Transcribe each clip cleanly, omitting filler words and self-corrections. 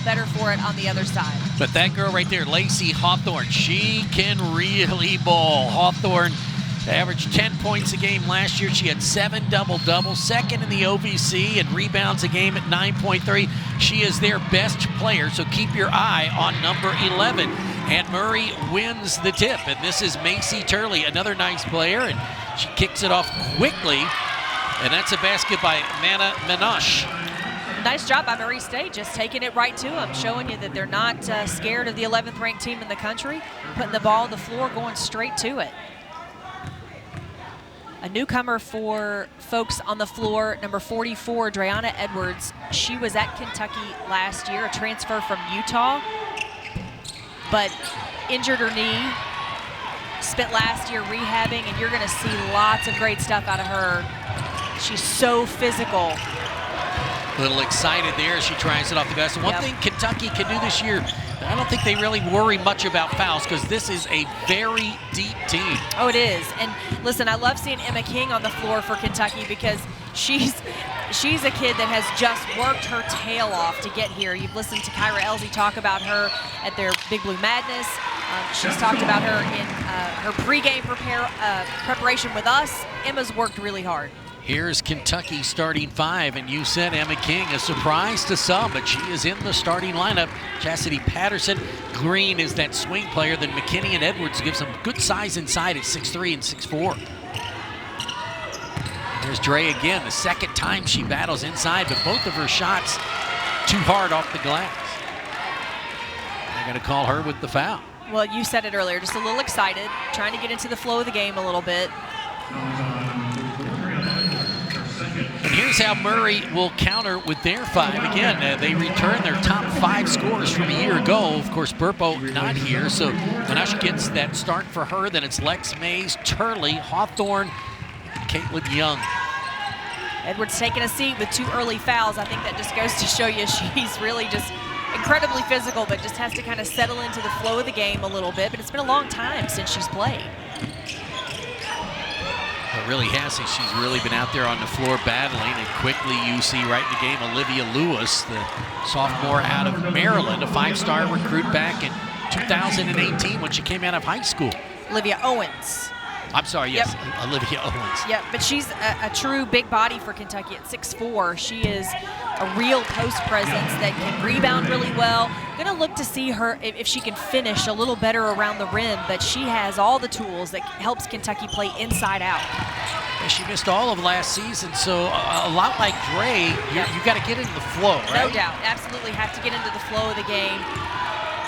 better for it on the other side. But that girl right there, Lacey Hawthorne, she can really ball. Hawthorne averaged 10 points a game last year. She had 7 double-doubles, second in the OVC, and rebounds a game at 9.3. She is their best player, so keep your eye on number 11. And Murray wins the tip, and this is Macy Turley, another nice player, and she kicks it off quickly, and that's a basket by Mana Minosh. Nice job by Murray State, just taking it right to them, showing you that they're not scared of the 11th ranked team in the country, putting the ball on the floor, going straight to it. A newcomer for folks on the floor, number 44, Dreana Edwards. She was at Kentucky last year, a transfer from Utah, but injured her knee, spent last year rehabbing, and you're gonna see lots of great stuff out of her. She's so physical. A little excited there as she tries it off the glass. And one thing Kentucky can do this year, I don't think they really worry much about fouls because this is a very deep team. Oh, it is. And listen, I love seeing Emma King on the floor for Kentucky because she's a kid that has just worked her tail off to get here. You've listened to Kyra Elsie talk about her at their Big Blue Madness. She's talked about her in her pregame preparation with us. Emma's worked really hard. Here's Kentucky starting 5, and you said Emma King, a surprise to some, but she is in the starting lineup. Chastity Patterson, Green is that swing player, then McKinney and Edwards give some good size inside at 6'3" and 6'4". There's Dre again, the second time she battles inside, but both of her shots too hard off the glass. They're gonna call her with the foul. Well, you said it earlier, just a little excited, trying to get into the flow of the game a little bit. And here's how Murray will counter with their 5. Again, they return their top 5 scorers from a year ago. Of course, Burpo not here, so Minosh gets that start for her. Then it's Lex Mays, Turley, Hawthorne, and Caitlin Young. Edwards taking a seat with 2 early fouls. I think that just goes to show you she's really just incredibly physical, but just has to kind of settle into the flow of the game a little bit. But it's been a long time since she's played. It really hasn't. She's really been out there on the floor battling, and quickly you see right in the game Olivia Lewis, the sophomore out of Maryland, a 5-star recruit back in 2018 when she came out of high school. Olivia Owens. I'm sorry, yes, yep. Olivia Owens. Yeah, but she's a true big body for Kentucky at 6'4". She is a real post presence that can rebound really well. Gonna look to see her if she can finish a little better around the rim, but she has all the tools that helps Kentucky play inside out. Yeah, she missed all of last season, so a lot like Dre, you got to get into the flow, right? No doubt, absolutely have to get into the flow of the game.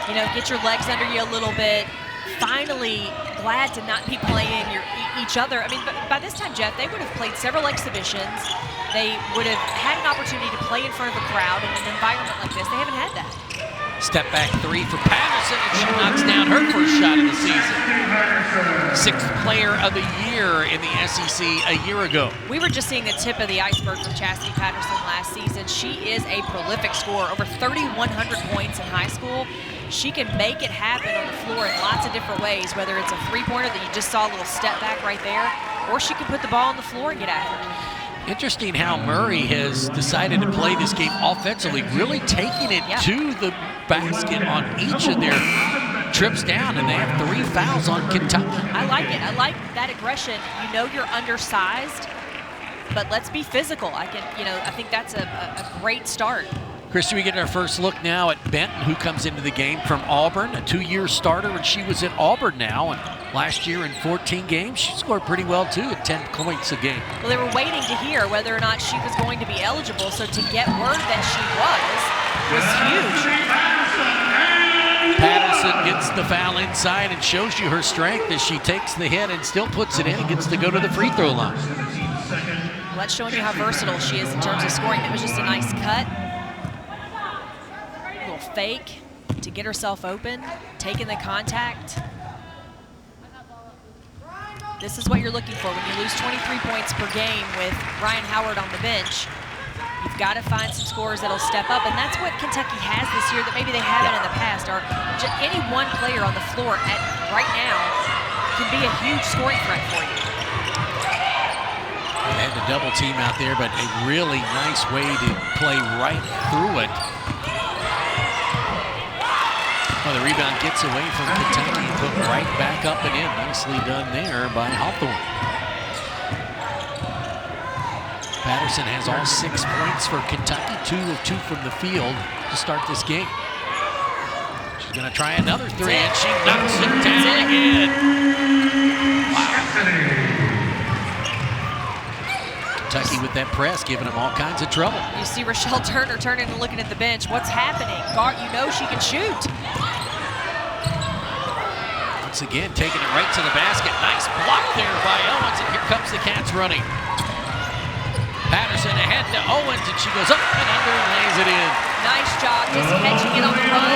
You know, get your legs under you a little bit. Finally, glad to not be playing each other. I mean, by this time, Jeff, they would have played several exhibitions. They would have had an opportunity to play in front of a crowd in an environment like this. They haven't had that. Step back 3 for Patterson, and she knocks down her first shot of the season. 6th player of the year in the SEC a year ago. We were just seeing the tip of the iceberg from Chastity Patterson last season. She is a prolific scorer, over 3,100 points in high school. She can make it happen on the floor in lots of different ways, whether it's a 3-pointer that you just saw a little step back right there, or she can put the ball on the floor and get after it. Interesting how Murray has decided to play this game offensively, really taking it to the basket on each of their trips down, and they have 3 fouls on Kentucky. I like it. I like that aggression. You know you're undersized, but let's be physical. I think that's a great start. Christy, we get our first look now at Benton, who comes into the game from Auburn, a 2-year starter, and she was at Auburn now. And last year in 14 games, she scored pretty well too at 10 points a game. Well, they were waiting to hear whether or not she was going to be eligible, so to get word that she was huge. Patterson gets the foul inside and shows you her strength as she takes the hit and still puts it in and gets to go to the free throw line. Well, that's showing you how versatile she is in terms of scoring. That was just a nice cut. Fake to get herself open, taking the contact. This is what you're looking for when you lose 23 points per game with Ryan Howard on the bench. You've got to find some scorers that'll step up, and that's what Kentucky has this year that maybe they haven't in the past. Or any one player on the floor right now can be a huge scoring threat for you. They had the double team out there, but a really nice way to play right through it. Well, the rebound gets away from Kentucky and put right back up and in. Nicely done there by Hawthorne. Patterson has all 6 points for Kentucky, 2 of 2 from the field to start this game. She's going to try another 3, and she knocks it down again. Wow. Kentucky with that press, giving them all kinds of trouble. You see Rochelle Turner turning and looking at the bench. What's happening? You know she can shoot. Once again, taking it right to the basket. Nice block there by Owens, and here comes the Cats running. Patterson ahead to Owens, and she goes up and under and lays it in. Nice job, just catching it on the run,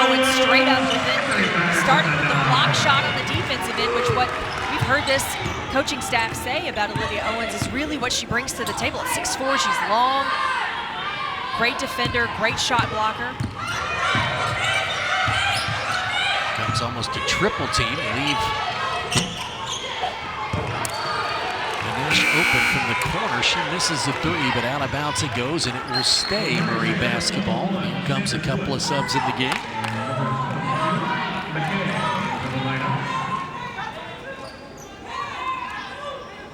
going straight up with it, starting with the block shot on the defensive end, which what we've heard this coaching staff say about Olivia Owens is really what she brings to the table. At 6'4", she's long, great defender, great shot blocker. Comes almost a triple team, leave Ganesh open from the corner. She misses the 3, but out of bounds it goes, and it will stay Murray basketball. And here comes a couple of subs in the game.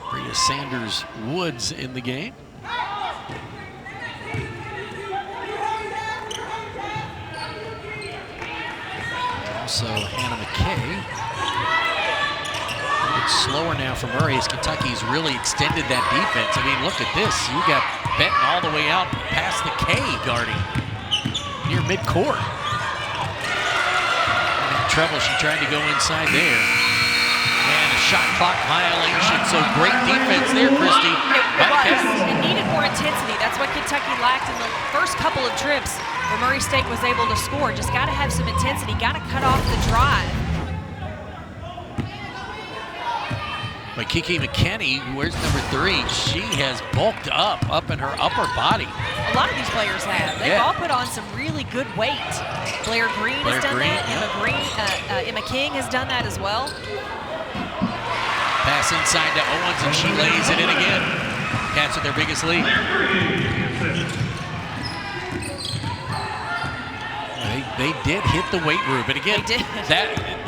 Bria Sanders-Woods in the game. Also Hannah McKay. It's slower now for Murray as Kentucky's really extended that defense. I mean, look at this. You got Benton all the way out past the K guarding near midcourt. Trouble, she tried to go inside there. And a shot clock violation, so great defense there, Christy. It needed more intensity. That's what Kentucky lacked in the first couple of trips where Murray State was able to score. Just got to have some intensity, got to cut off the drive. But Kiki McKinney, who wears number 3, she has bulked up in her upper body. A lot of these players have. They've all put on some really good weight. Blair Green has done that. Emma King has done that as well. Pass inside to Owens, and she lays it in again. Cats with their biggest lead. They did hit the weight room, but again,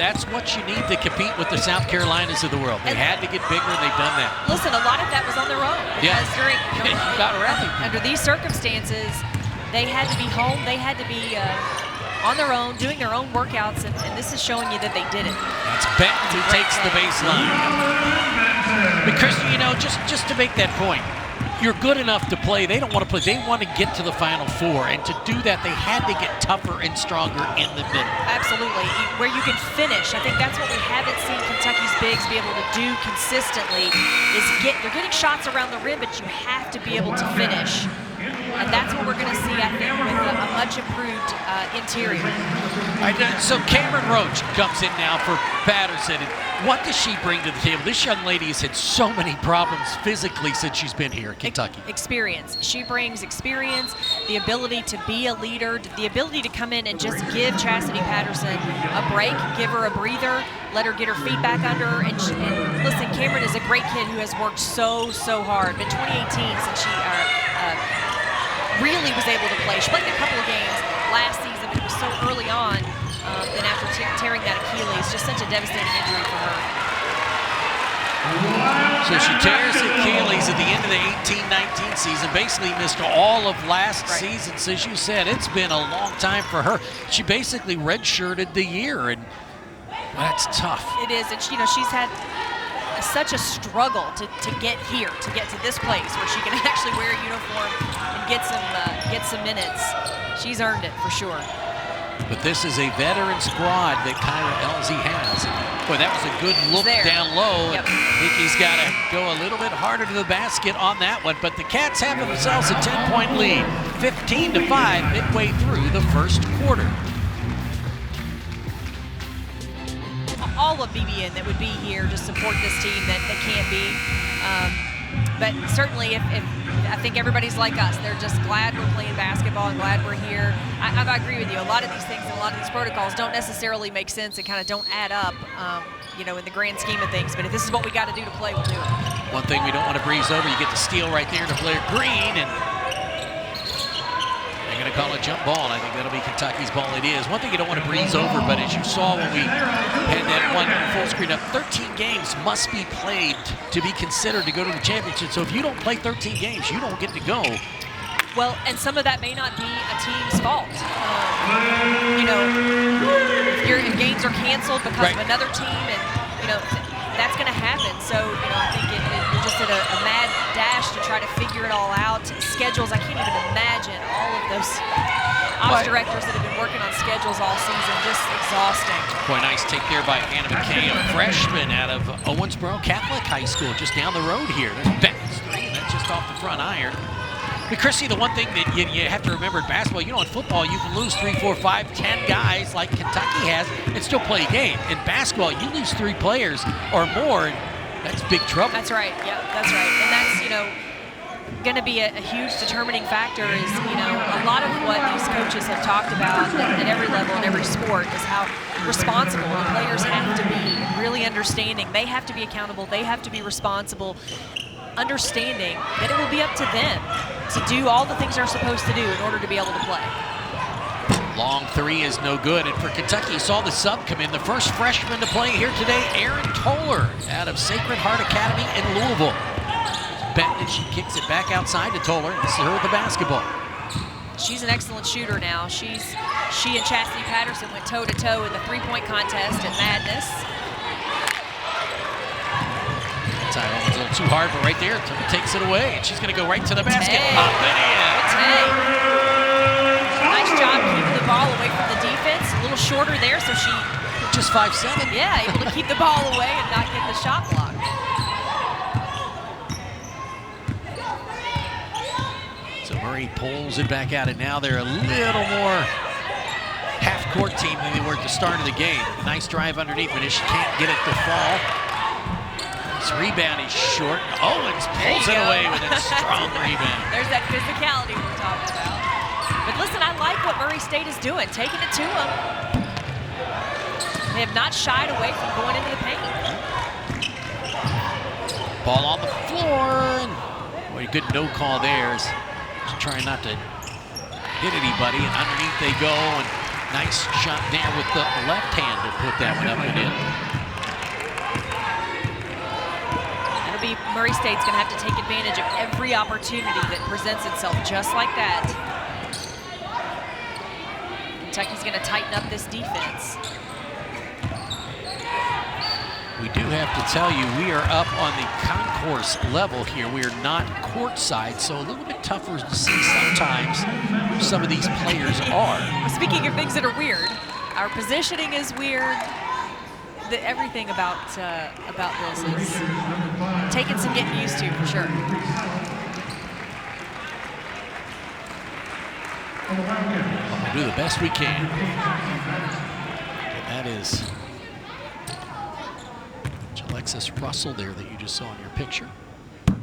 that's what you need to compete with the South Carolinas of the world. They had to get bigger, and they've done that. Listen, a lot of that was on their own. Yeah. Under these circumstances, they had to be home. They had to be on their own, doing their own workouts, and this is showing you that they did it. That's Benton who takes the baseline. But Christy, you know, just to make that point, you're good enough to play. They don't want to play. They want to get to the Final Four, and to do that, they had to get tougher and stronger in the middle. Absolutely, where you can finish. I think that's what we haven't seen Kentucky's bigs be able to do consistently. Is they're getting shots around the rim, but you have to be able to finish. And that's what we're going to see, I think, with a much improved interior. So Cameron Roach comes in now for Patterson. And what does she bring to the table? This young lady has had so many problems physically since she's been here at Kentucky. Experience. She brings experience, the ability to be a leader, the ability to come in and just give Chastity Patterson a break, give her a breather, let her get her feet back under her. And listen, Cameron is a great kid who has worked so hard. Been 2018 since she really was able to play. She played in a couple of games last season, but it was so early on. Then after tearing that Achilles, just such a devastating injury for her. So she tears Achilles at the end of the 18-19 season, basically missed all of last season. So as you said, it's been a long time for her. She basically redshirted the year, and that's tough. It is, and she's had such a struggle to get here, to get to this place where she can actually wear a uniform and get some minutes. She's earned it for sure. But this is a veteran squad that Kyra Elzy has. Boy, that was a good look down low. Yep. Hickey's got to go a little bit harder to the basket on that one. But the Cats have themselves a 10-point lead, 15-5 midway through the first quarter. All of BBN that would be here to support this team that can't be. But certainly, if I think everybody's like us, they're just glad we're playing basketball and glad we're here. I agree with you. A lot of these things and a lot of these protocols don't necessarily make sense and kind of don't add up, in the grand scheme of things. But if this is what we got to do to play, we'll do it. One thing we don't want to breeze over, you get the steal right there to Blair Green, and they're going going to call a jump ball, and I think that'll be Kentucky's ball. It is. One thing you don't want to breeze over, but as you saw when we had that one full screen up, 13 games must be played to be considered to go to the championship. So if you don't play 13 games, you don't get to go. Well, and some of that may not be a team's fault. You know, if games are canceled because of another team, and you know that's going to happen. So you know, I think you're just at a mad dash to try to figure it all out. Schedules, I can't even imagine all of those ops directors that have been working on schedules all season. Just exhausting. Boy, nice take there by Anna McKay, a freshman out of Owensboro Catholic High School, just down the road here. There's Benton's three, and that's just off the front iron. But Chrissy, the one thing that you have to remember in basketball, you know, in football, you can lose 3, 4, 5, 10 guys like Kentucky has and still play a game. In basketball, you lose 3 players or more, and that's big trouble. That's right. Yeah, that's right. And that's, you know, going to be a huge determining factor is, you know, a lot of what these coaches have talked about at every level in every sport is how responsible the players have to be, really understanding. They have to be accountable. They have to be responsible, understanding that it will be up to them to do all the things they're supposed to do in order to be able to play. Long three is no good, and for Kentucky, you saw the sub come in. The first freshman to play here today, Erin Toller, out of Sacred Heart Academy in Louisville. Benton, she kicks it back outside to Toller. This is her with the basketball. She's an excellent shooter now. She and Chastity Patterson went toe-to-toe in the three-point contest at Madness. Inside almost a little too hard, but right there, takes it away, and she's going to go right to the basket. Pop it in. Nice job keeping the ball away from the defense. A little shorter there, so she... Just 5'7". Yeah, able to keep the ball away and not get the shot blocked. So Murray pulls it back out, and now they're a little more half-court team than they were at the start of the game. Nice drive underneath, but she can't get it to fall. This rebound is short. Owens pulls it away with a strong rebound. There's that physicality we're talking about. But listen, I like what Murray State is doing, taking it to them. They have not shied away from going into the paint. Ball on the floor, and boy, good no call there. She's trying not to hit anybody, and underneath they go, and nice shot there with the left hand to put that one up and in. Murray State's going to have to take advantage of every opportunity that presents itself just like that. Kentucky's going to tighten up this defense. We do have to tell you, we are up on the concourse level here. We are not courtside, so a little bit tougher to see sometimes who some of these players are. Speaking of things that are weird, our positioning is weird. Everything about this is taking some getting used to, for sure. We'll do the best we can. And that is Alexis Russell there that you just saw in your picture.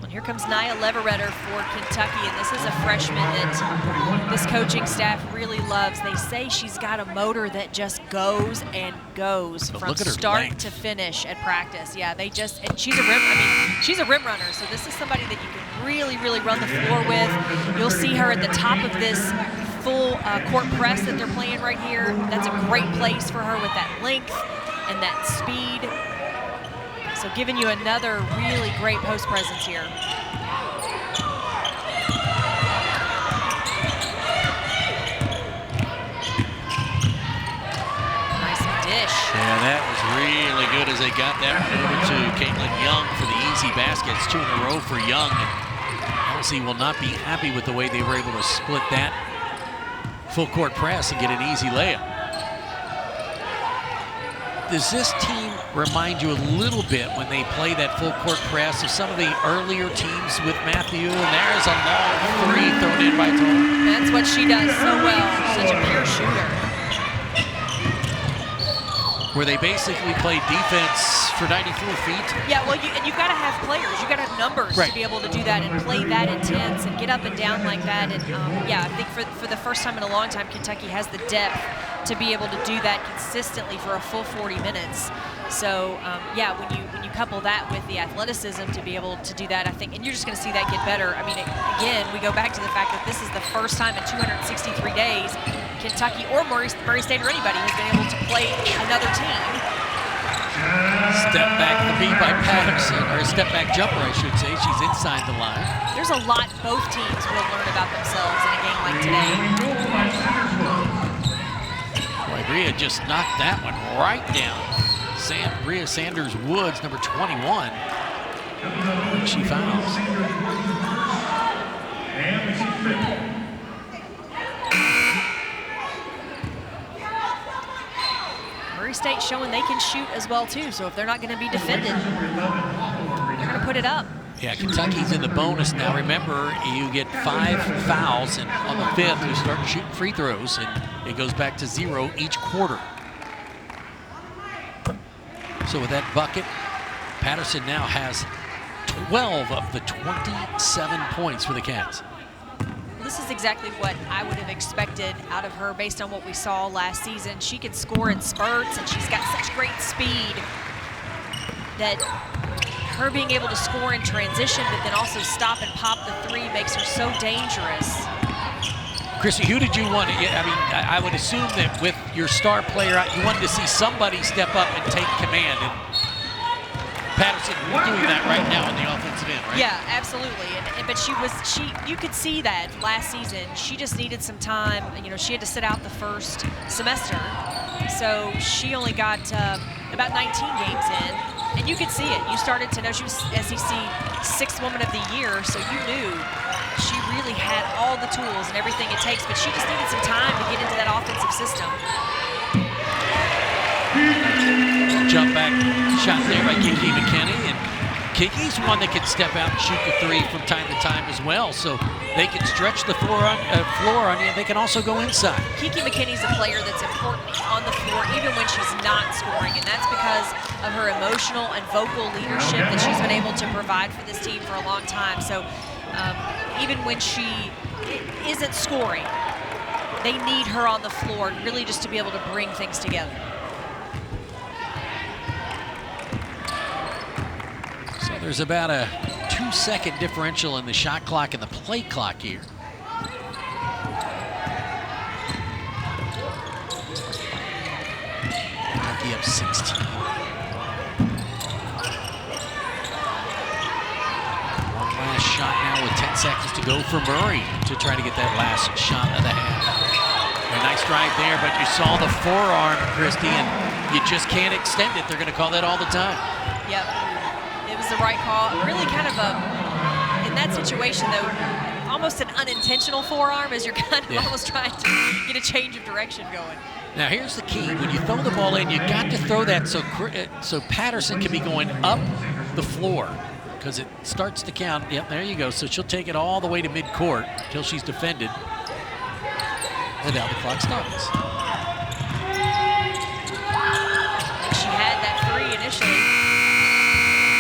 And here comes Nia Leveretter for Kentucky, and this is a freshman that this coaching staff really loves. They say she's got a motor that just goes and goes from start to finish at practice. Yeah, and she's a she's a rim runner, so this is somebody that you can really, really run the floor with. You'll see her at the top of this full court press that they're playing right here. That's a great place for her with that length and that speed. So giving you another really great post presence here. Nice dish. Yeah, that was really good as they got that over to Caitlin Young for the easy baskets. 2 in a row for Young. And LC will not be happy with the way they were able to split that full court press and get an easy layup. Does this team remind you a little bit when they play that full court press of some of the earlier teams with Matthew? And there's a long three thrown in by Toller. That's what she does so well. Such a pure shooter. Where they basically play defense for 94 feet. Yeah, well, you've got to have players. You've got to have numbers to be able to do that and play that intense and get up and down like that. And yeah, I think for the first time in a long time, Kentucky has the depth to be able to do that consistently for a full 40 minutes. So yeah, when you couple that with the athleticism to be able to do that, I think, and you're just going to see that get better. I mean, again, we go back to the fact that this is the first time in 263 days Kentucky or Murray State or anybody has been able to play another team. Step back three by Patterson, or a step back jumper, I should say. She's inside the line. There's a lot both teams will learn about themselves in a game like today. Boy, Bria just knocked that one right down. Bria Sanders-Woods, number 21. She fouls. Murray State showing they can shoot as well too, so if they're not going to be defended, they're going to put it up. Yeah, Kentucky's in the bonus now. Remember, you get 5 fouls, and on the 5th, you start shooting free throws, and it goes back to 0 each quarter. So with that bucket, Patterson now has 12 of the 27 points for the Cats. This is exactly what I would have expected out of her based on what we saw last season. She can score in spurts, and she's got such great speed that her being able to score in transition but then also stop and pop the three makes her so dangerous. Chrissy, who did you want? I mean, I would assume that with your star player out, you wanted to see somebody step up and take command. And Patterson doing that right now in the offensive end, right? Yeah, absolutely. But you could see that last season. She just needed some time. You know, she had to sit out the first semester, so she only got about 19 games in, and you could see it. You started to know she was SEC 6th Woman of the Year, so you knew she really had all the tools and everything it takes, but she just needed some time to get into that offensive system. Jump back shot there by Kiki McKinney, and Kiki's one that can step out and shoot the three from time to time as well, so they can stretch the floor on you. They can also go inside. Kiki McKinney's a player that's important on the floor even when she's not scoring, and that's because of her emotional and vocal leadership that she's been able to provide for this team for a long time. So even when she isn't scoring, they need her on the floor really just to be able to bring things together. So there's about a 2-second differential in the shot clock and the play clock here. Kentucky up 16. Last shot now with 10 seconds to go for Murray to try to get that last shot of the half. A nice drive there, but you saw the forearm, Christy, and you just can't extend it. They're going to call that all the time. Yep, it was the right call. Really kind of in that situation though, almost an unintentional forearm as you're kind of almost trying to get a change of direction going. Now here's the key. When you throw the ball in, you got to throw that so Patterson can be going up the floor, because it starts to count. Yep, there you go. So she'll take it all the way to midcourt until she's defended. And now the clock stops. She had that three initially.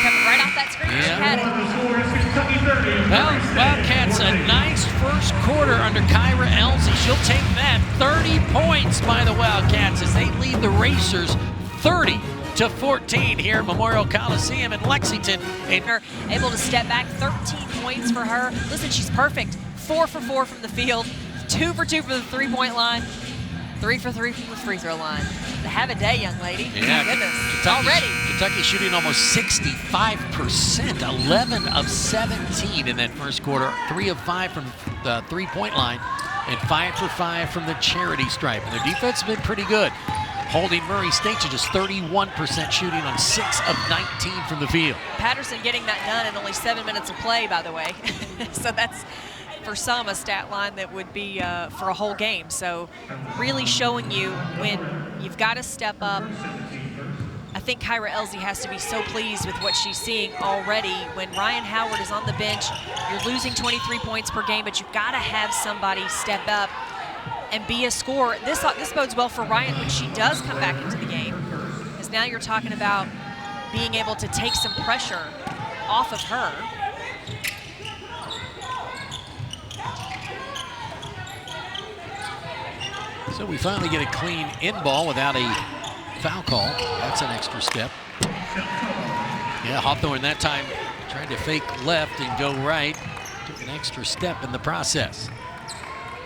Coming right off that screen, she had it. Well, Wildcats, a nice first quarter under Kyra Elzy. She'll take that. 30 points by the Wildcats as they lead the Racers 30-14 here at Memorial Coliseum in Lexington. Able to step back, 13 points for her. Listen, she's perfect. 4 for 4 from the field, 2 for 2 from the three-point line, 3 for 3 from the free throw line. Have a day, young lady. Yeah, my goodness. Already. Kentucky shooting almost 65%, 11 of 17 in that first quarter, 3 of 5 from the three-point line, and 5 for 5 from the charity stripe. And their defense has been pretty good, holding Murray State to just 31% shooting on 6 of 19 from the field. Patterson getting that done in only 7 minutes of play, by the way. So that's, for some, a stat line that would be for a whole game. So really showing you when you've got to step up. I think Kyra Elzy has to be so pleased with what she's seeing already. When Ryan Howard is on the bench, you're losing 23 points per game, but you've got to have somebody step up and be a scorer. This bodes well for Ryan when she does come back into the game, because now you're talking about being able to take some pressure off of her. So we finally get a clean in ball without a foul call. That's an extra step. Yeah, Hawthorne that time tried to fake left and go right. Took an extra step in the process.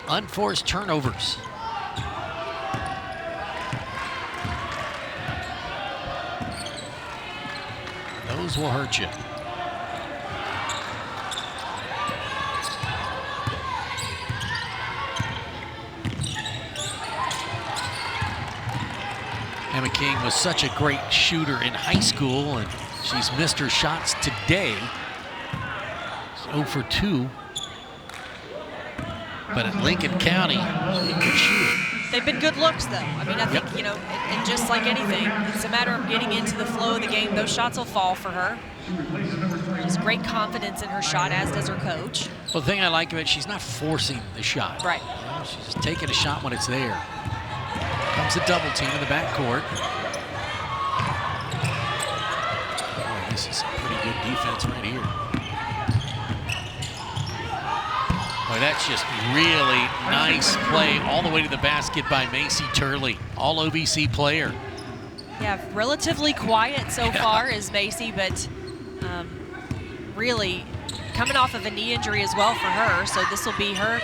Unforced turnovers. Those will hurt you. Emma King was such a great shooter in high school, and she's missed her shots today. She's 0 for 2. But at Lincoln County, she can shoot. They've been good looks, though. I mean, I think, you know, and just like anything, it's a matter of getting into the flow of the game. Those shots will fall for her. She has great confidence in her shot, as does her coach. Well, the thing I like about it, she's not forcing the shot. Right. You know, she's just taking a shot when it's there. Comes a double team in the backcourt. Boy, this is some pretty good defense right here. Boy, that's just really nice play all the way to the basket by Macy Turley, all OVC player. Yeah, relatively quiet so far is Macy, but really coming off of a knee injury as well for her, so this will be her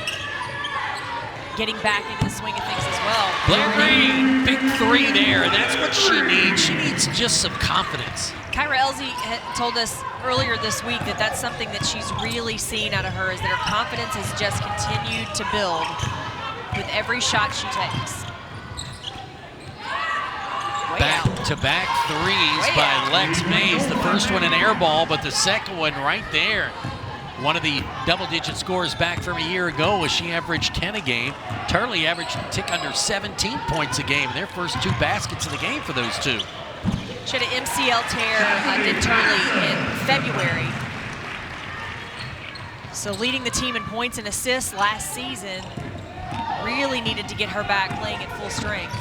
getting back into the swing of things as well. Blair Green, big three there, and that's what she needs. She needs just some confidence. Kyra Elzy had told us earlier this week that that's something that she's really seen out of her, is that her confidence has just continued to build with every shot she takes. Back-to-back threes by Lex Mays. The first one an air ball, but the second one right there. One of the double-digit scores back from a year ago was she averaged 10 a game. Turley averaged a tick under 17 points a game. Their first 2 baskets of the game for those two. She had an MCL tear, did Turley, in February. So leading the team in points and assists last season, really needed to get her back playing at full strength.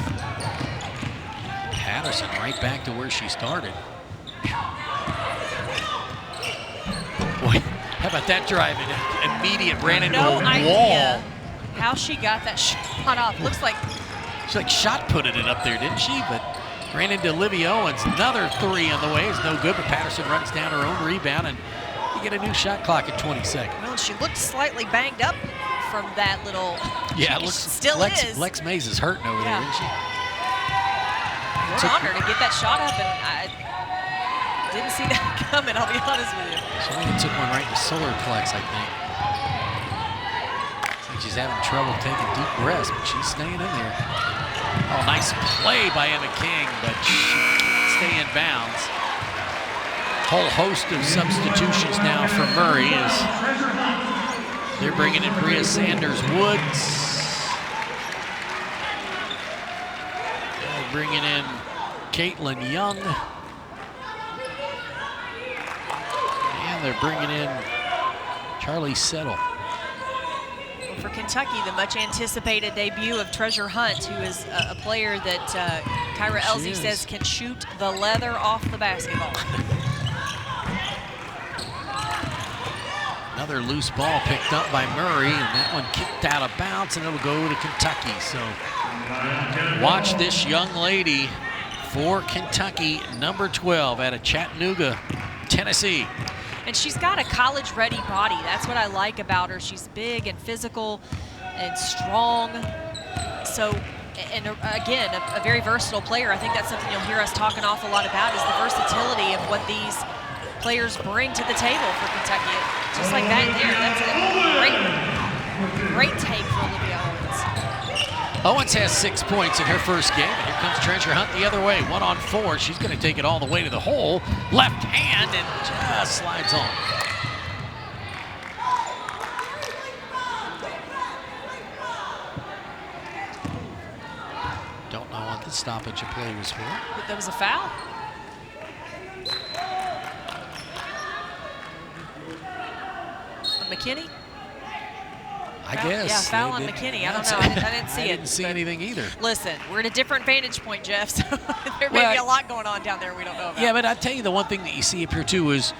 Patterson right back to where she started. Boy, how about that drive? Immediate ran into a wall. No idea how she got that shot off. Looks like she shot putted it up there, didn't she? But ran into Olivia Owens. Another three on the way is no good, but Patterson runs down her own rebound, and you get a new shot clock at 20 seconds. Well, she looked slightly banged up from that little. Yeah, it looks still is. Lex Mays is hurting over there, isn't she? We're honored to get that shot up, and I didn't see that coming, I'll be honest with you. Selena took one right in the solar plex, I think. Looks like she's having trouble taking deep breaths, but she's staying in there. Oh, nice play by Emma King, but she can't stay in bounds. Whole host of substitutions now for Murray as they're bringing in Bria Sanders-Woods. They're bringing in Caitlin Young. And they're bringing in Charlie Settle. Well, for Kentucky, the much anticipated debut of Treasure Hunt, who is a player that Kyra Elzy says can shoot the leather off the basketball. Another loose ball picked up by Murray, and that one kicked out of bounds, and it'll go to Kentucky. So watch this young lady for Kentucky, number 12 out of Chattanooga, Tennessee. And she's got a college-ready body. That's what I like about her. She's big and physical and strong. So, and again, a very versatile player. I think that's something you'll hear us talk an awful lot about, is the versatility of what these players bring to the table for Kentucky. Just like that there, that's a great take for Olivia Owens. Owens has 6 points in her first game, and here comes Treasure Hunt the other way. 1-on-4, she's gonna take it all the way to the hole. Left hand, and just slides on. Don't know what the stoppage of play was for. But that was a foul. McKinney? I guess. Yeah, foul on McKinney. I don't know. I didn't see it. I didn't see anything either. Listen, we're at a different vantage point, Jeff, so there may be a lot going on down there we don't know about. Yeah, but I tell you, the one thing that you see up here, too, is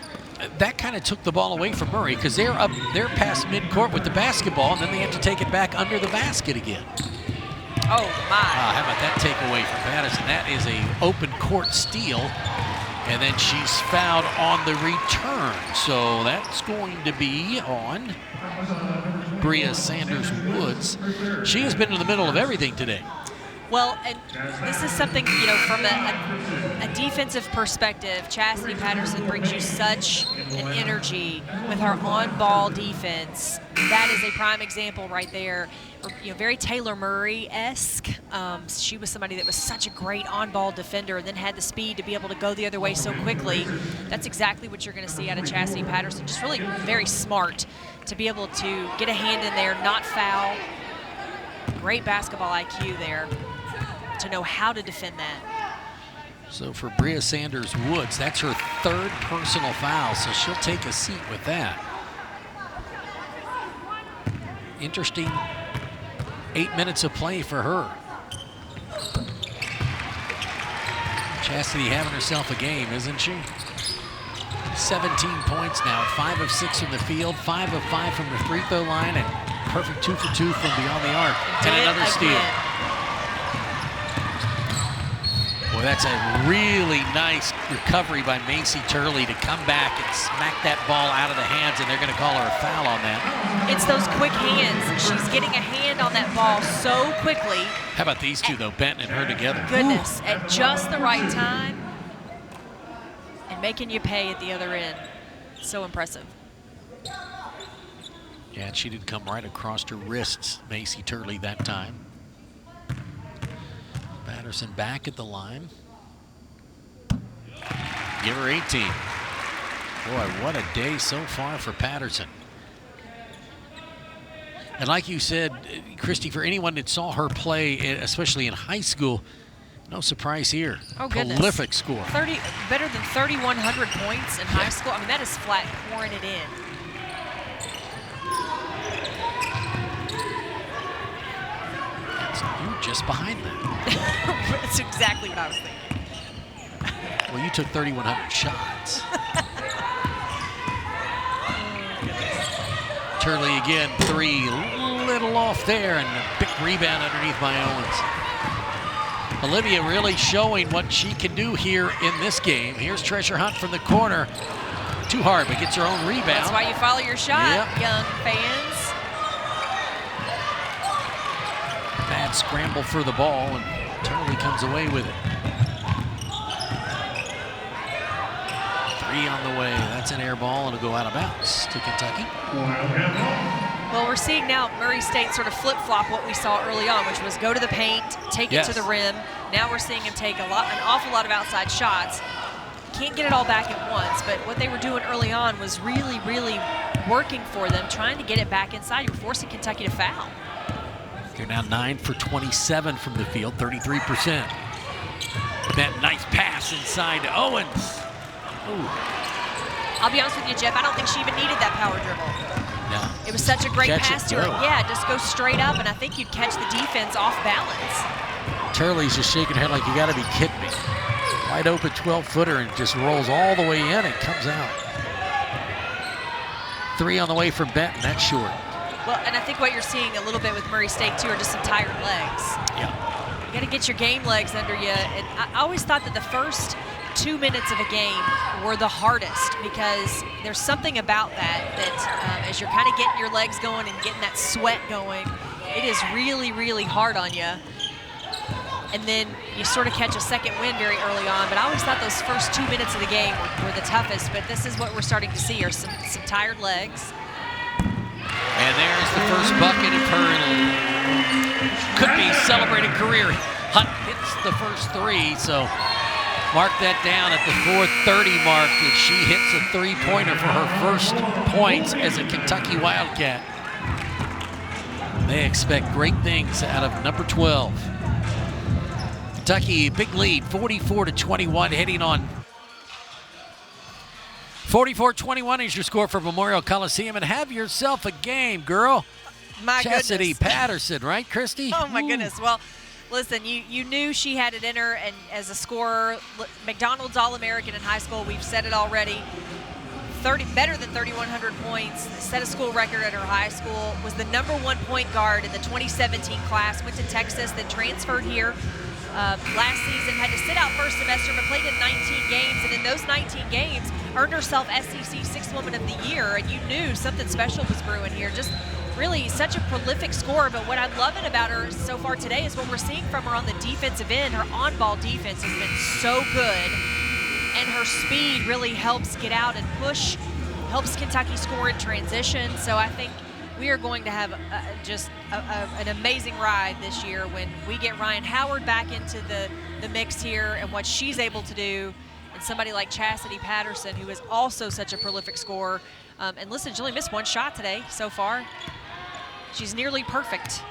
that kind of took the ball away from Murray, because they're past midcourt with the basketball, and then they have to take it back under the basket again. Oh, my. How about that takeaway from Patterson? That is a open court steal. And then she's fouled on the return. So that's going to be on Bria Sanders-Woods. She has been in the middle of everything today. Well, and this is something, you know, from a defensive perspective, Chastity Patterson brings you such an energy with her on-ball defense. That is a prime example right there. You know, very Taylor Murray-esque. She was somebody that was such a great on-ball defender and then had the speed to be able to go the other way so quickly. That's exactly what you're going to see out of Chastity Patterson. Just really very smart to be able to get a hand in there, not foul. Great basketball IQ there to know how to defend that. So for Bria Sanders-Woods, that's her third personal foul, so she'll take a seat with that. Interesting 8 minutes of play for her. Chastity having herself a game, isn't she? 17 points now, 5 of 6 from the field, 5 of 5 from the free throw line, and perfect 2 for 2 from beyond the arc. And another steal. Boy, that's a really nice recovery by Macy Turley to come back and smack that ball out of the hands, and they're going to call her a foul on that. It's those quick hands. She's getting a hand on that ball so quickly. How about these two, though, Benton and her together? Goodness, at just the right time and making you pay at the other end. So impressive. Yeah, and she did come right across her wrists, Macy Turley, that time. Patterson back at the line. Give her 18. Boy, what a day so far for Patterson. And like you said, Christy, for anyone that saw her play, especially in high school, no surprise here. Oh, goodness. Prolific score. Better than 3,100 points in high school. I mean, that is flat pouring it in. You're just behind that. That's exactly what I was thinking. Well, you took 3,100 shots. Turley again, 3, little off there, and a big rebound underneath by Owens. Olivia really showing what she can do here in this game. Here's Treasure Hunt from the corner. Too hard, but gets her own rebound. That's why you follow your shot, yep. Young fans. Bad scramble for the ball, and Turley comes away with it. 3 on the way. That's an air ball, and it'll go out of bounds to Kentucky. Well, we're seeing now Murray State sort of flip-flop what we saw early on, which was go to the paint, take it to the rim. Now we're seeing him take an awful lot of outside shots. Can't get it all back at once, but what they were doing early on was really, really working for them, trying to get it back inside. You're forcing Kentucky to foul. They're now 9 for 27 from the field, 33%. That nice pass inside to Owens. Ooh. I'll be honest with you, Jeff, I don't think she even needed that power dribble. No. It was such a great pass to her. Go. Yeah, just go straight up, and I think you'd catch the defense off balance. Turley's just shaking her head like, you got to be kidding me. Wide open 12-footer and just rolls all the way in and comes out. 3 on the way from Benton. That's short. Well, and I think what you're seeing a little bit with Murray State, too, are just some tired legs. Yeah. You got to get your game legs under you. And I always thought that the first 2 minutes of a game were the hardest because there's something about that as you're kind of getting your legs going and getting that sweat going, it is really, really hard on you. And then you sort of catch a second wind very early on. But I always thought those first 2 minutes of the game were the toughest. But this is what we're starting to see are some tired legs. And there's the first bucket of her could be celebrated career. Hunt hits the first 3, so mark that down at the 4:30 mark that she hits a 3-pointer for her first points as a Kentucky Wildcat. They expect great things out of number 12. Kentucky, big lead, 44-21, heading on. 44-21 is your score for Memorial Coliseum, and have yourself a game, girl. My Chastity goodness. Patterson, right, Christy? Oh, my goodness. Well, listen, you knew she had it in her, and as a scorer, McDonald's All-American in high school, we've said it already. better than 3,100 points, set a school record at her high school, was the #1 point guard in the 2017 class, went to Texas, then transferred here last season, had to sit out first semester, but played in 19 games, and in those 19 games, earned herself SEC Sixth Woman of the Year, and you knew something special was brewing here. Just really such a prolific scorer, but what I'm loving about her so far today is what we're seeing from her on the defensive end. Her on-ball defense has been so good, and her speed really helps get out and push, helps Kentucky score in transition. So I think we are going to have just an amazing ride this year when we get Ryan Howard back into the mix here and what she's able to do, and somebody like Chastity Patterson, who is also such a prolific scorer. And listen, she only missed one shot today so far. She's nearly perfect.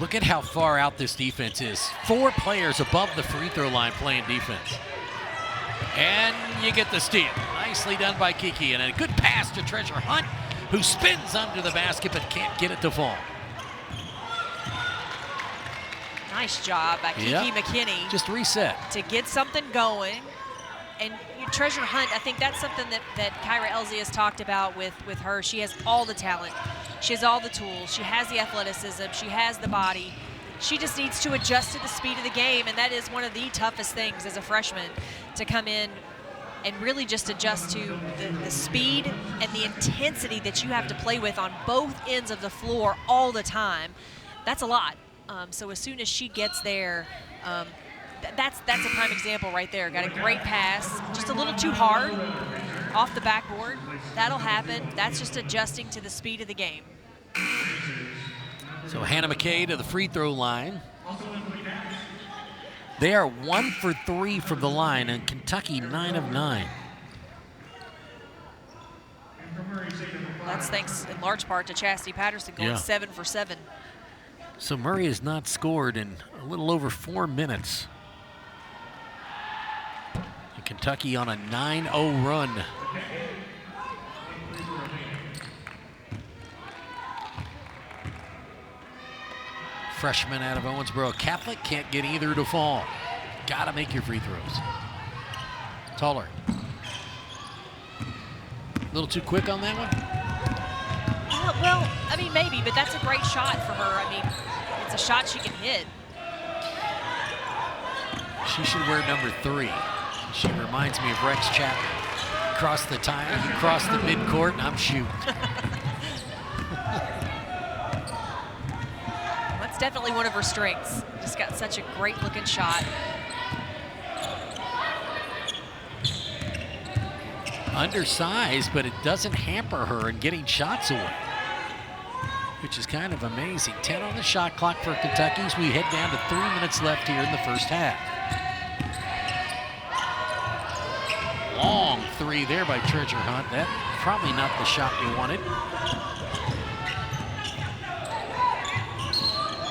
Look at how far out this defense is. 4 players above the free throw line playing defense. And you get the steal. Nicely done by Kiki, and a good pass to Treasure Hunt, who spins under the basket but can't get it to fall. Nice job by Kiki McKinney. Just reset. To get something going. And Treasure Hunt, I think that's something that Kyra Elsie has talked about with her. She has all the talent. She has all the tools. She has the athleticism. She has the body. She just needs to adjust to the speed of the game, and that is one of the toughest things as a freshman, to come in and really just adjust to the speed and the intensity that you have to play with on both ends of the floor all the time. That's a lot. So as soon as she gets there, that's a prime example right there. Got a great pass, just a little too hard off the backboard. That'll happen. That's just adjusting to the speed of the game. So Hannah McKay to the free throw line. They are 1 for 3 from the line, and Kentucky 9 of 9. That's thanks in large part to Chastity Patterson going 7 for 7. So Murray has not scored in a little over 4 minutes. And Kentucky on a 9-0 run. Freshman out of Owensboro Catholic can't get either to fall. Gotta make your free throws. Taller. A little too quick on that one? Well, I mean, maybe, but that's a great shot for her. I mean, it's a shot she can hit. She should wear number 3. She reminds me of Rex Chapman. Cross the time, cross the midcourt, and I'm shooting. That's definitely one of her strengths. Just got such a great looking shot. Undersized, but it doesn't hamper her in getting shots away, which is kind of amazing. 10 on the shot clock for Kentucky as we head down to 3 minutes left here in the first half. Long 3 there by Treasure Hunt. That probably not the shot you wanted.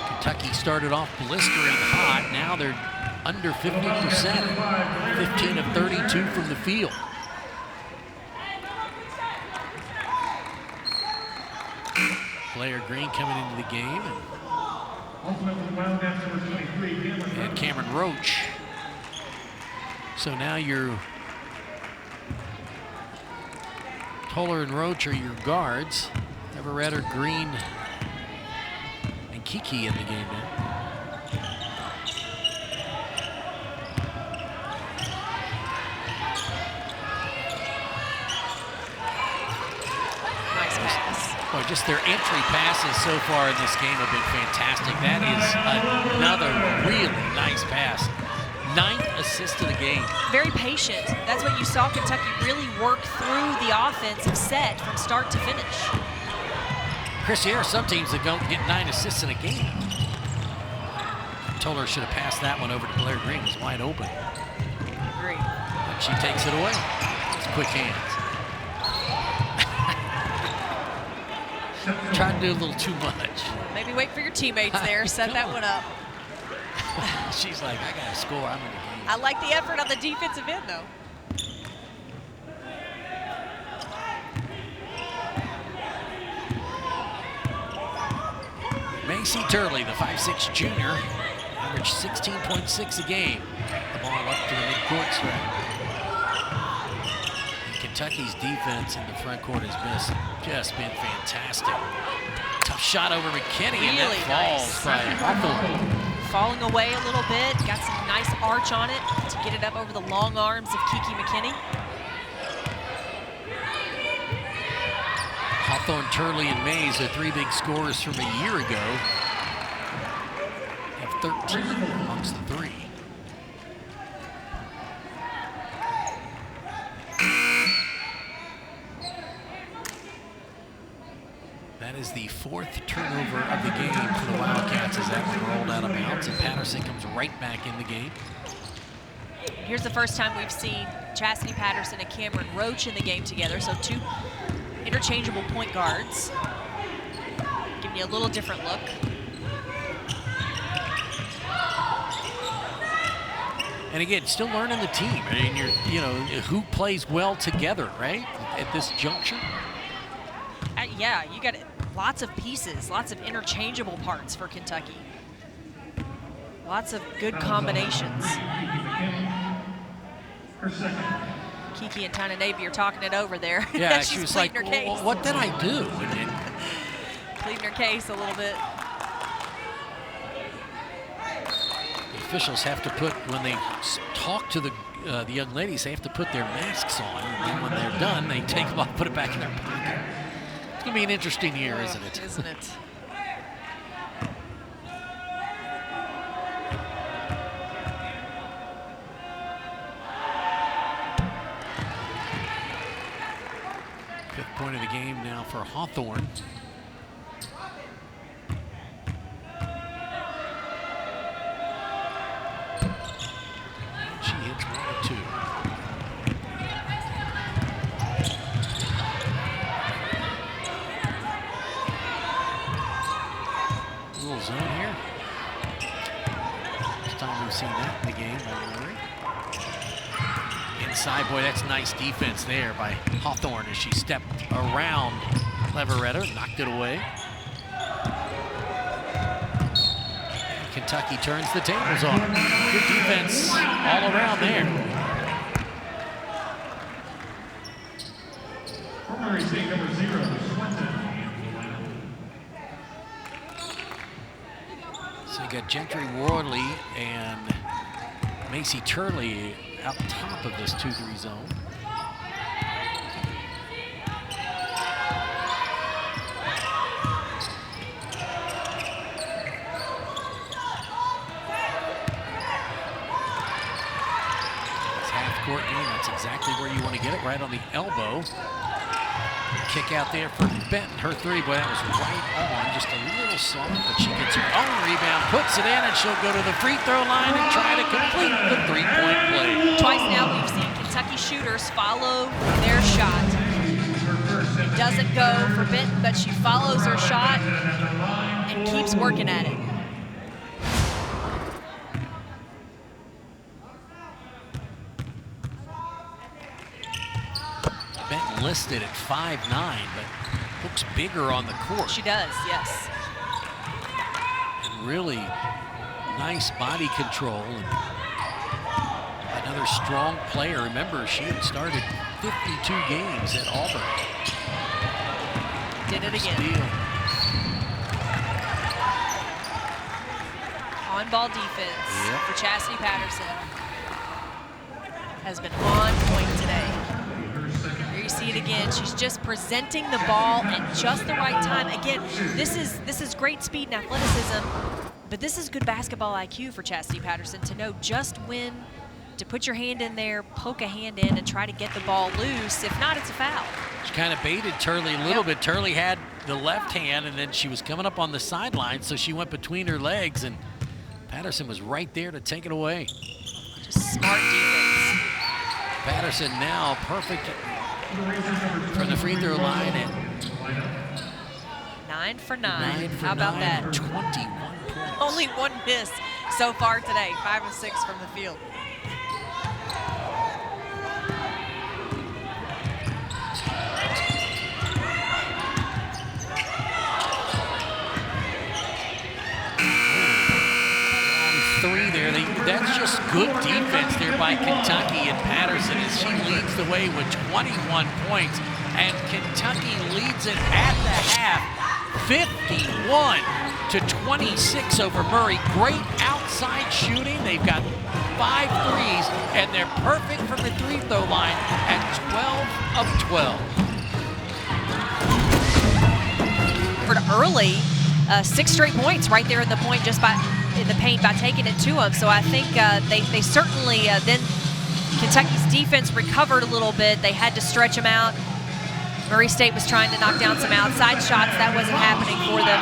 Kentucky started off blistering hot. Now they're under 50%. 15 of 32 from the field. Blair Green coming into the game. And Cameron Roach. So now you're Toller and Roach are your guards. Everett, Green, and Kiki in the game now. Nice pass. Boy, just their entry passes so far in this game have been fantastic. That is another really nice pass. 9th assist of the game. Very patient. That's what you saw Kentucky really work through the offensive set from start to finish. Chris, here are some teams that don't get 9 assists in a game. Toller should have passed that one over to Blair Green. It was wide open. Great. And she takes it away. It's quick hands. Trying to do a little too much. Maybe wait for your teammates there. Set that one up. She's like, I got to score. I'm in the game. I like the effort on the defensive end, though. Macy Turley, the 5'6" junior, averaged 16.6 a game. The ball up to the midcourt stripe. Kentucky's defense in the front court has just been fantastic. Tough shot over McKinney, and that falls by Hawthorne. Falling away a little bit, got some nice arch on it to get it up over the long arms of Kiki McKinney. Hawthorne, Turley, and Mays are 3 big scorers from a year ago. Have 13 amongst the 3. That is the 4th turnover of the game for the Wildcats as that one rolled out of bounds, and Patterson comes right back in the game. Here's the first time we've seen Chastity Patterson and Cameron Roach in the game together, so 2 interchangeable point guards. Giving you a little different look. And again, still learning the team. I mean, who plays well together, right? At this juncture. Yeah, you got lots of pieces, lots of interchangeable parts for Kentucky. Lots of good combinations. Kiki and Tina Navy are talking it over there. Yeah, She's she was pleading like, her case. well, what did I do? Pleading her case a little bit. The officials have to put, when they talk to the young ladies, they have to put their masks on. And when they're done, they take them off, put it back in their pocket. It's going to be an interesting year, isn't it? Isn't it? Fifth point of the game now for Hawthorne. She hits 1 or 2. Little zone here. First time we've seen that in the game by Murray. Inside, boy, that's nice defense there by Hawthorne as she stepped around Leveretta, knocked it away. Kentucky turns the tables on. Good defense all around there. So you got Gentry Worley and Macy Turley out top of this 2-3 zone. Court game, that's exactly where you want to get it, right on the elbow. Kick out there for Benton, her 3, boy, that was right on, just a little soft, but she gets her own rebound, puts it in, and she'll go to the free throw line and try to complete the 3-point play. Twice now we've seen Kentucky shooters follow their shot. It doesn't go for Benton, but she follows her shot and keeps working at it. Listed at 5'9", but looks bigger on the court. She does, yes. And really nice body control. And another strong player. Remember, she had started 52 games at Auburn. Did it again. Steal. On-ball defense for Chastity Patterson has been on point today. Here you see it again. She's just presenting the ball at just the right time. Again, this is great speed and athleticism, but this is good basketball IQ for Chastity Patterson to know just when to put your hand in there, poke a hand in, and try to get the ball loose. If not, it's a foul. She kind of baited Turley a little bit. Turley had the left hand, and then she was coming up on the sideline, so she went between her legs, and Patterson was right there to take it away. Just smart defense. Patterson now perfect from the free throw line. And 9 for 9. How about that? 21 points. Only one miss so far today. 5 of 6 from the field. three there. That's just good defense there by Kentucky and Patterson as she leads the way with 21 points. And Kentucky leads it at the half, 51-26 over Murray. Great outside shooting. They've got 5 threes, and they're perfect from the free-throw line at 12 of 12. Early, 6 straight points right there in the point, just in the paint by taking it to them. So I think they certainly then Kentucky's defense recovered a little bit. They had to stretch them out. Murray State was trying to knock down some outside shots. That wasn't happening for them.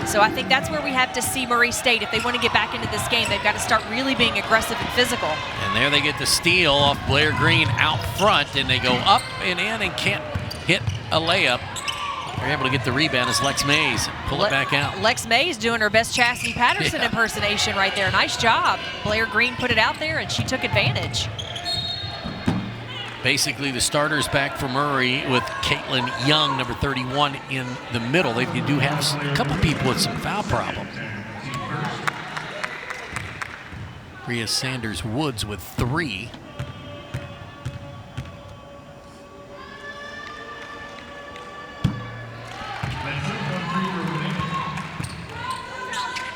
So I think that's where we have to see Murray State. If they want to get back into this game, they've got to start really being aggressive and physical. And there they get the steal off Blair Green out front, and they go up and in and can't hit a layup. They're able to get the rebound as Lex Mays pull it back out. Lex Mays doing her best Chastity Patterson impersonation right there. Nice job. Blair Green put it out there, and she took advantage. Basically, the starters back for Murray with Caitlin Young, number 31, in the middle. They do have a couple people with some foul problems. Rhea Sanders-Woods with 3.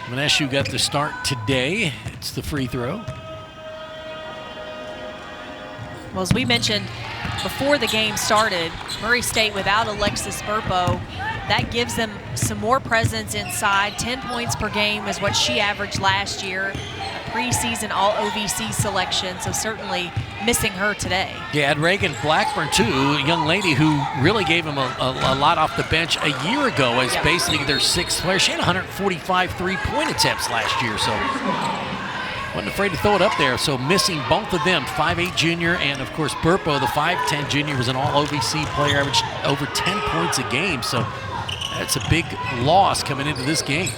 Maneshu got the start today. It's the free throw. Well, as we mentioned before the game started, Murray State without Alexis Burpo, that gives them some more presence inside. 10 points per game is what she averaged last year. A preseason All-OVC selection, so certainly missing her today. Yeah, and Reagan Blackburn, too, a young lady who really gave them a lot off the bench a year ago as basically their 6th player. She had 145 three-point attempts last year, so wasn't afraid to throw it up there. So missing both of them, 5'8" junior, and of course Burpo, the 5'10" junior, was an All-OVC player, averaged over 10 points a game. So that's a big loss coming into this game.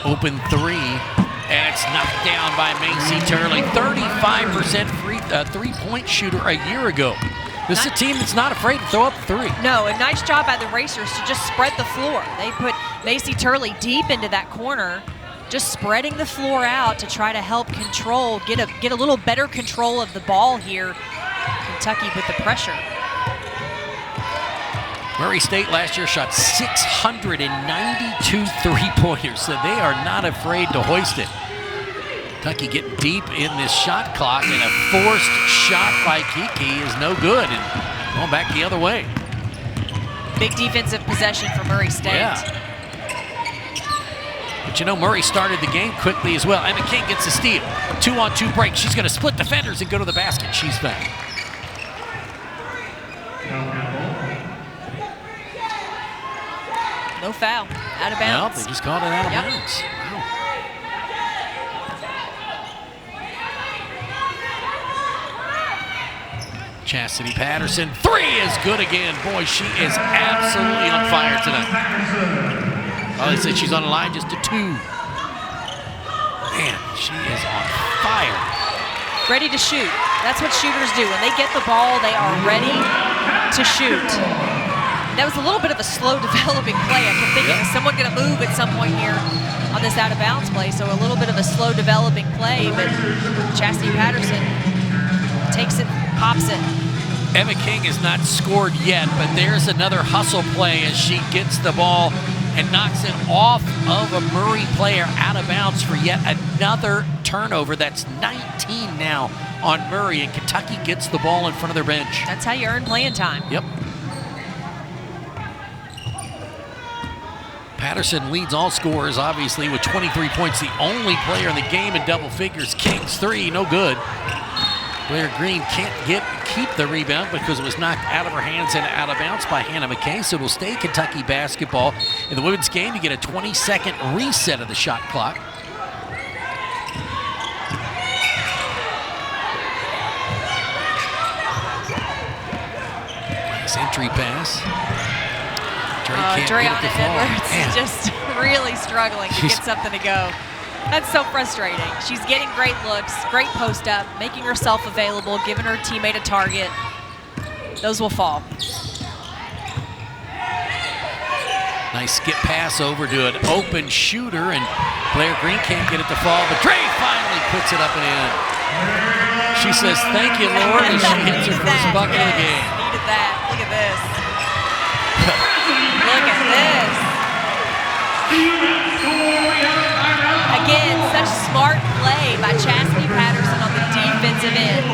Open 3, and it's knocked down by Macy Turley. 35% three-point shooter a year ago. This is a team that's not afraid to throw up 3. No, a nice job by the Racers to just spread the floor. They put Macy Turley deep into that corner, just spreading the floor out to try to help control, get a little better control of the ball here. Kentucky with the pressure. Murray State last year shot 692 three-pointers, so they are not afraid to hoist it. Kentucky getting deep in this shot clock, and a forced shot by Kiki is no good, and going back the other way. Big defensive possession for Murray State. Yeah. But you know, Murray started the game quickly as well. Emma King gets a steal. 2-on-2 break. She's going to split defenders and go to the basket. She's back. No foul. Out of bounds. Nope, they just called it out of bounds. Wow. Chastity Patterson, 3 is good again. Boy, she is absolutely on fire tonight. Well, they said she's on the line just to 2. Man, she is on fire. Ready to shoot. That's what shooters do. When they get the ball, they are ready to shoot. That was a little bit of a slow developing play. I kept thinking, is someone going to move at some point here on this out of bounds play? So a little bit of a slow developing play, but Chastity Patterson takes it, pops it. Emma King has not scored yet, but there's another hustle play as she gets the ball and knocks it off of a Murray player out of bounds for yet another turnover. That's 19 now on Murray, and Kentucky gets the ball in front of their bench. That's how you earn playing time. Yep. Patterson leads all scorers, obviously, with 23 points. The only player in the game in double figures. King's 3, no good. Blair Green can't keep the rebound because it was knocked out of her hands and out of bounds by Hannah McKay. So it'll stay Kentucky basketball. In the women's game, you get a 20-second reset of the shot clock. Nice entry pass. Dre'Ana Edwards just really struggling to get something to go. That's so frustrating. She's getting great looks, great post up, making herself available, giving her teammate a target. Those will fall. Nice skip pass over to an open shooter, and Blair Green can't get it to fall, but Dre finally puts it up and in. She says, "Thank you, Lord," as she hits her first bucket of the game. Needed that. Look at this. Look at this. Again, such smart play by Chastity Patterson on the defensive end,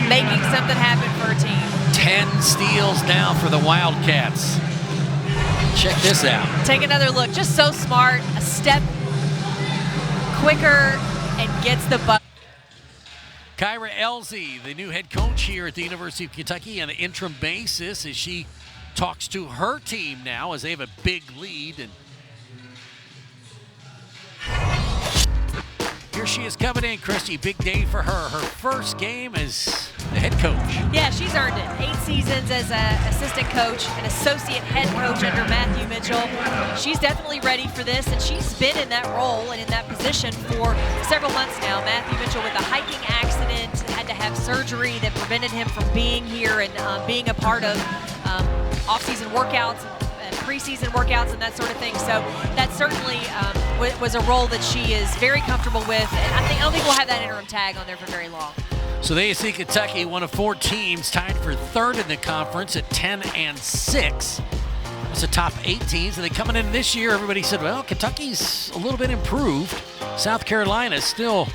making something happen for her team. 10 steals now for the Wildcats. Check this out. Take another look. Just so smart. A step quicker and gets the bucket. Kyra Elzy, the new head coach here at the University of Kentucky on an interim basis, as she talks to her team now as they have a big lead. And here she is coming in, Christy. Big day for her. Her first game as the head coach. Yeah, she's earned it. 8 seasons as an assistant coach, an associate head coach under Matthew Mitchell. She's definitely ready for this, and she's been in that role and in that position for several months now. Matthew Mitchell with a hiking accident, had to have surgery that prevented him from being here and being a part of off-season workouts and preseason workouts and that sort of thing. So that certainly was a role that she is very comfortable with, and I don't think we'll have that interim tag on there for very long. So the ASC Kentucky, one of 4 teams, tied for 3rd in the conference at 10-6. That's the top 8 teams. And they coming in this year, everybody said, well, Kentucky's a little bit improved. South Carolina still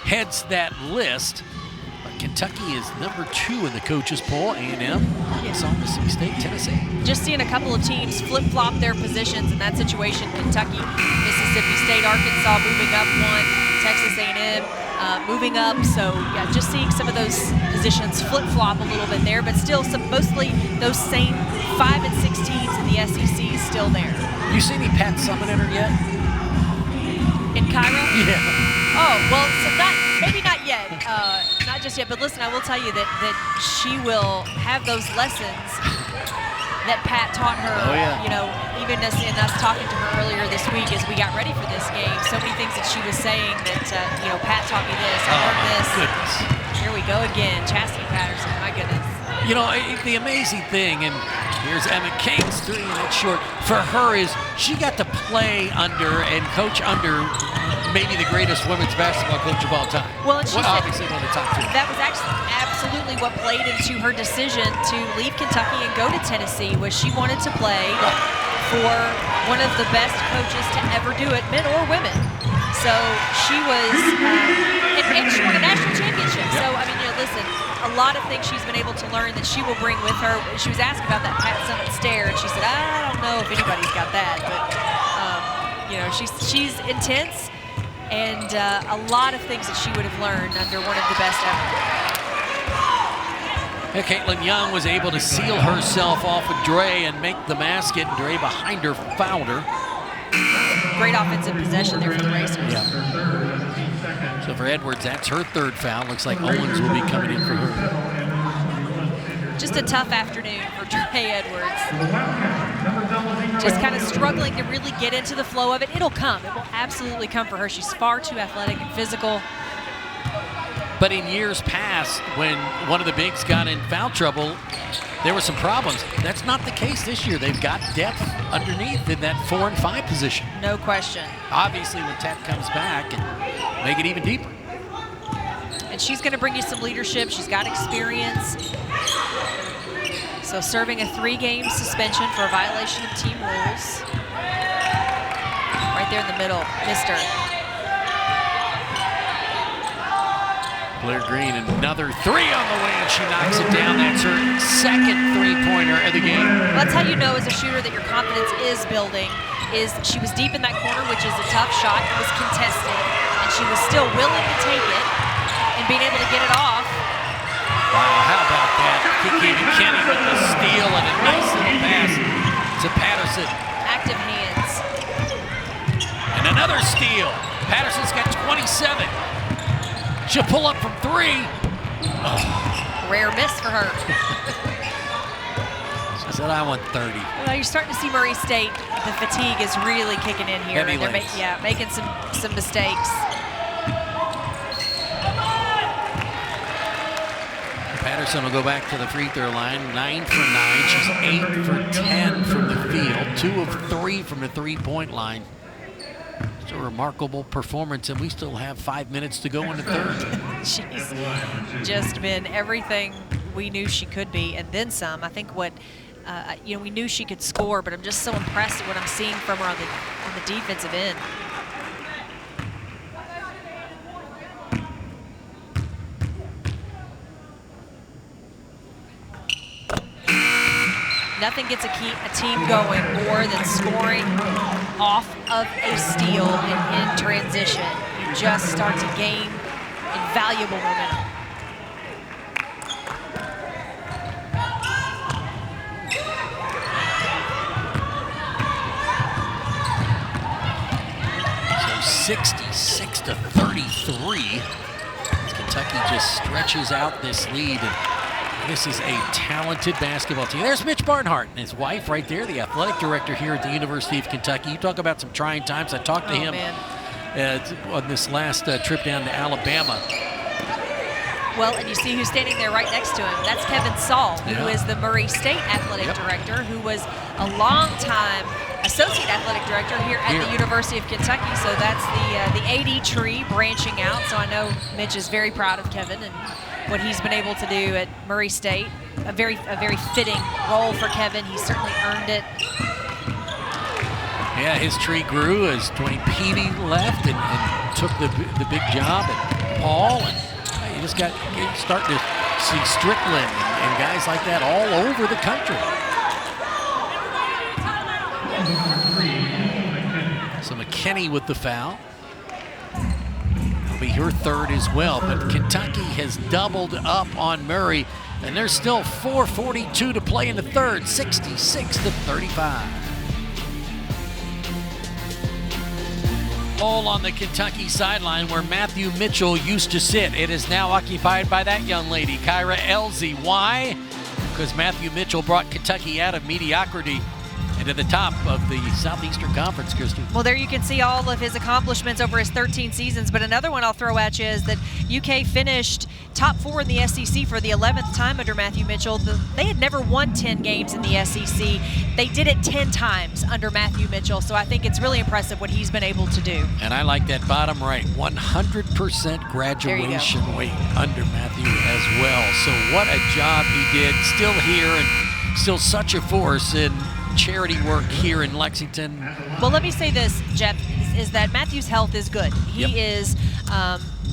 heads that list. But Kentucky is number 2 in the coaches poll. A&M, Arkansas, Mississippi State, Tennessee. Just seeing a couple of teams flip-flop their positions in that situation. Kentucky, Mississippi State, Arkansas moving up 1, Texas A&M moving up. So yeah, just seeing some of those positions flip-flop a little bit there, but still mostly those same 5 and 6 teams in the SEC still there. You see any Pat Summitt in her yet? In Cairo? Yeah. Oh, well, so maybe not yet. Not just yet, but listen, I will tell you that she will have those lessons that Pat taught her, you know, even in us talking to her earlier this week as we got ready for this game. So many things that she was saying that, you know, Pat taught me this, I learned this. Goodness. Here we go again, Chastity Patterson, my goodness. You know, the amazing thing, and here's Emma King's 3 and it's short, for her is she got to play under and coach under maybe the greatest women's basketball coach of all time. Well, and she said, obviously one of the top 2. That was actually absolutely what played into her decision to leave Kentucky and go to Tennessee, was she wanted to play for one of the best coaches to ever do it, men or women. So she was, and she won a national championship. So, I mean, you know, listen, a lot of things she's been able to learn that she will bring with her. She was asked about that Pat Summitt stare, and she said, I don't know if anybody's got that, but, you know, she's intense, and a lot of things that she would have learned under one of the best ever. Caitlin Young was able to seal herself off of Dre and make the basket. Dre behind her fouled her. Great offensive possession there for the Racers. Yeah. So for Edwards, that's her 3rd foul. Looks like Owens will be coming in for her. Just a tough afternoon for Dre Edwards. Just kind of struggling to really get into the flow of it. It'll come. It will absolutely come for her. She's far too athletic and physical. But in years past, when one of the bigs got in foul trouble, there were some problems. That's not the case this year. They've got depth underneath in that 4 and 5 position. No question. Obviously, when Tat comes back and make it even deeper. And she's going to bring you some leadership. She's got experience. So serving a 3-game suspension for a violation of team rules. Right there in the middle, missed her. Blair Green, another 3 on the way, and she knocks it down. That's her 2nd 3-pointer of the game. That's how you know as a shooter that your confidence is building, is she was deep in that corner, which is a tough shot. It was contested, and she was still willing to take it and being able to get it off. Wow, how about that? Kiki McKinney with the steal and a nice little pass to Patterson. Active hands. And another steal. Patterson's got 27. She'll pull up from 3. Oh. Rare miss for her. She said, I want 30. Well, you're starting to see Murray State. The fatigue is really kicking in here. Heavy and they're making some mistakes. Patterson will go back to the free throw line, 9 for 9. She's 8 for 10 from the field, 2 of 3 from the three-point line. It's a remarkable performance, and we still have 5 minutes to go in the third. She's just been everything we knew she could be, and then some. I think what, we knew she could score, but I'm just so impressed with what I'm seeing from her on the defensive end. Nothing gets a team going more than scoring off of a steal and in transition. You just start to gain invaluable momentum. So 66-33. Kentucky just stretches out this lead. This is a talented basketball team. There's Mitch Barnhart and his wife right there, the athletic director here at the University of Kentucky. You talk about some trying times. I talked to him on this last trip down to Alabama. Well, and you see who's standing there right next to him. That's Kevin Saul, who is the Murray State athletic director, who was a long-time associate athletic director here at the University of Kentucky. So that's the AD tree branching out. So I know Mitch is very proud of Kevin and what he's been able to do at Murray State. A very fitting role for Kevin. He certainly earned it. Yeah, his tree grew as Dwayne Peavy left and took the big job at Paul. And you just starting to see Strickland and guys like that all over the country. So McKinney with the foul. It'll be her third as well, but Kentucky has doubled up on Murray, and there's still 4:42 to play in the third, 66-35. All on the Kentucky sideline where Matthew Mitchell used to sit. It is now occupied by that young lady, Kyra Elzy. Why? Because Matthew Mitchell brought Kentucky out of mediocrity and to the top of the Southeastern Conference, Christy. Well, there you can see all of his accomplishments over his 13 seasons. But another one I'll throw at you is that UK finished top 4 in the SEC for the 11th time under Matthew Mitchell. They had never won 10 games in the SEC. They did it 10 times under Matthew Mitchell. So I think it's really impressive what he's been able to do. And I like that bottom right, 100% graduation weight under Matthew as well. So what a job he did. Still here and still such a force in charity work here in Lexington. Well, let me say this, Jeff, is that Matthew's health is good. He is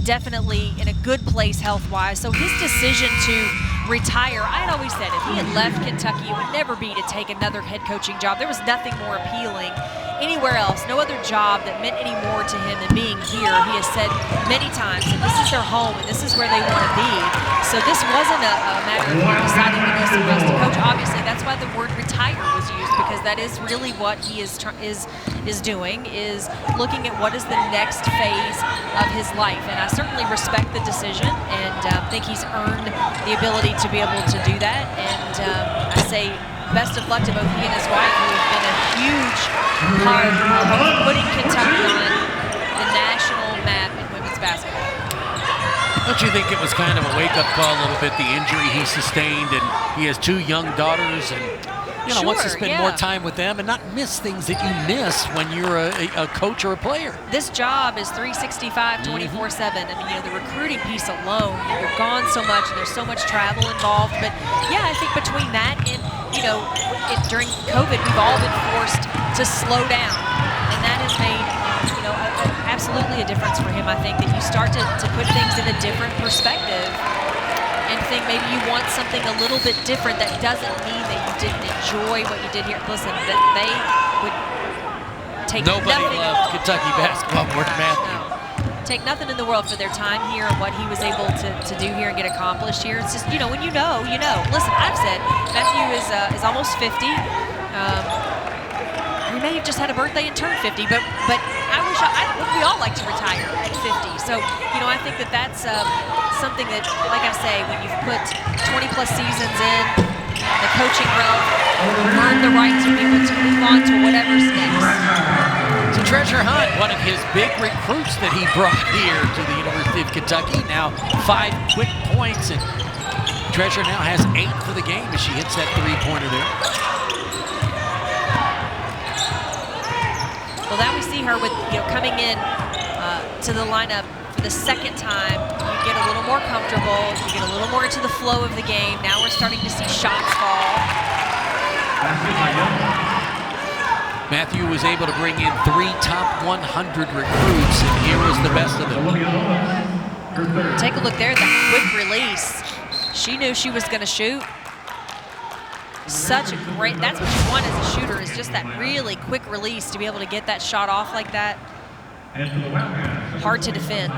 definitely in a good place health-wise. So his decision to retire, I had always said if he had left Kentucky, it would never be to take another head coaching job. There was nothing more appealing anywhere else, no other job that meant any more to him than being here. He has said many times that this is their home and this is where they want to be. So this wasn't a matter of him deciding to go somewhere else to coach. Obviously, that's why the word retire was used, because that is really what he is doing, is looking at what is the next phase of his life. And I certainly respect the decision and think he's earned the ability to be able to do that. And I say best of luck to both he and his wife, who have been a huge part of putting Kentucky on the national map in women's basketball. Don't you think it was kind of a wake-up call a little bit, the injury he sustained, and he has 2 young daughters, and wants to spend more time with them and not miss things that you miss when you're a coach or a player. This job is 365, 24/7. I mean, the recruiting piece alone, you're gone so much and there's so much travel involved. But yeah, I think between that and, during COVID, we've all been forced to slow down. And that has made, absolutely a difference for him. I think that you start to put things in a different perspective and think maybe you want something a little bit different. That doesn't mean that you didn't enjoy what you did here. Listen, that they would take Nobody nothing. loved Kentucky basketball more than Matthew. No. Take nothing in the world for their time here and what he was able to do here and get accomplished here. It's just, when you know, you know. Listen, I've said Matthew is almost 50. He may have just had a birthday and turned 50, but I wish we all like to retire at 50. So, I think that's something that, like I say, when you've put 20-plus seasons in the coaching realm, you've earned the right to be able to move on to whatever's next. So Treasure Hunt, one of his big recruits that he brought here to the University of Kentucky, now 5 quick points, and Treasure now has 8 for the game as she hits that three-pointer there. Well, now we see her with, coming in to the lineup for the second time. You get a little more comfortable. You get a little more into the flow of the game. Now we're starting to see shots fall. Matthew was able to bring in 3 top 100 recruits, and here was the best of them. Take a look there, that quick release. She knew she was going to shoot. Such a great, that's what you want as a shooter, is just that really quick release to be able to get that shot off like that. Hard to defend.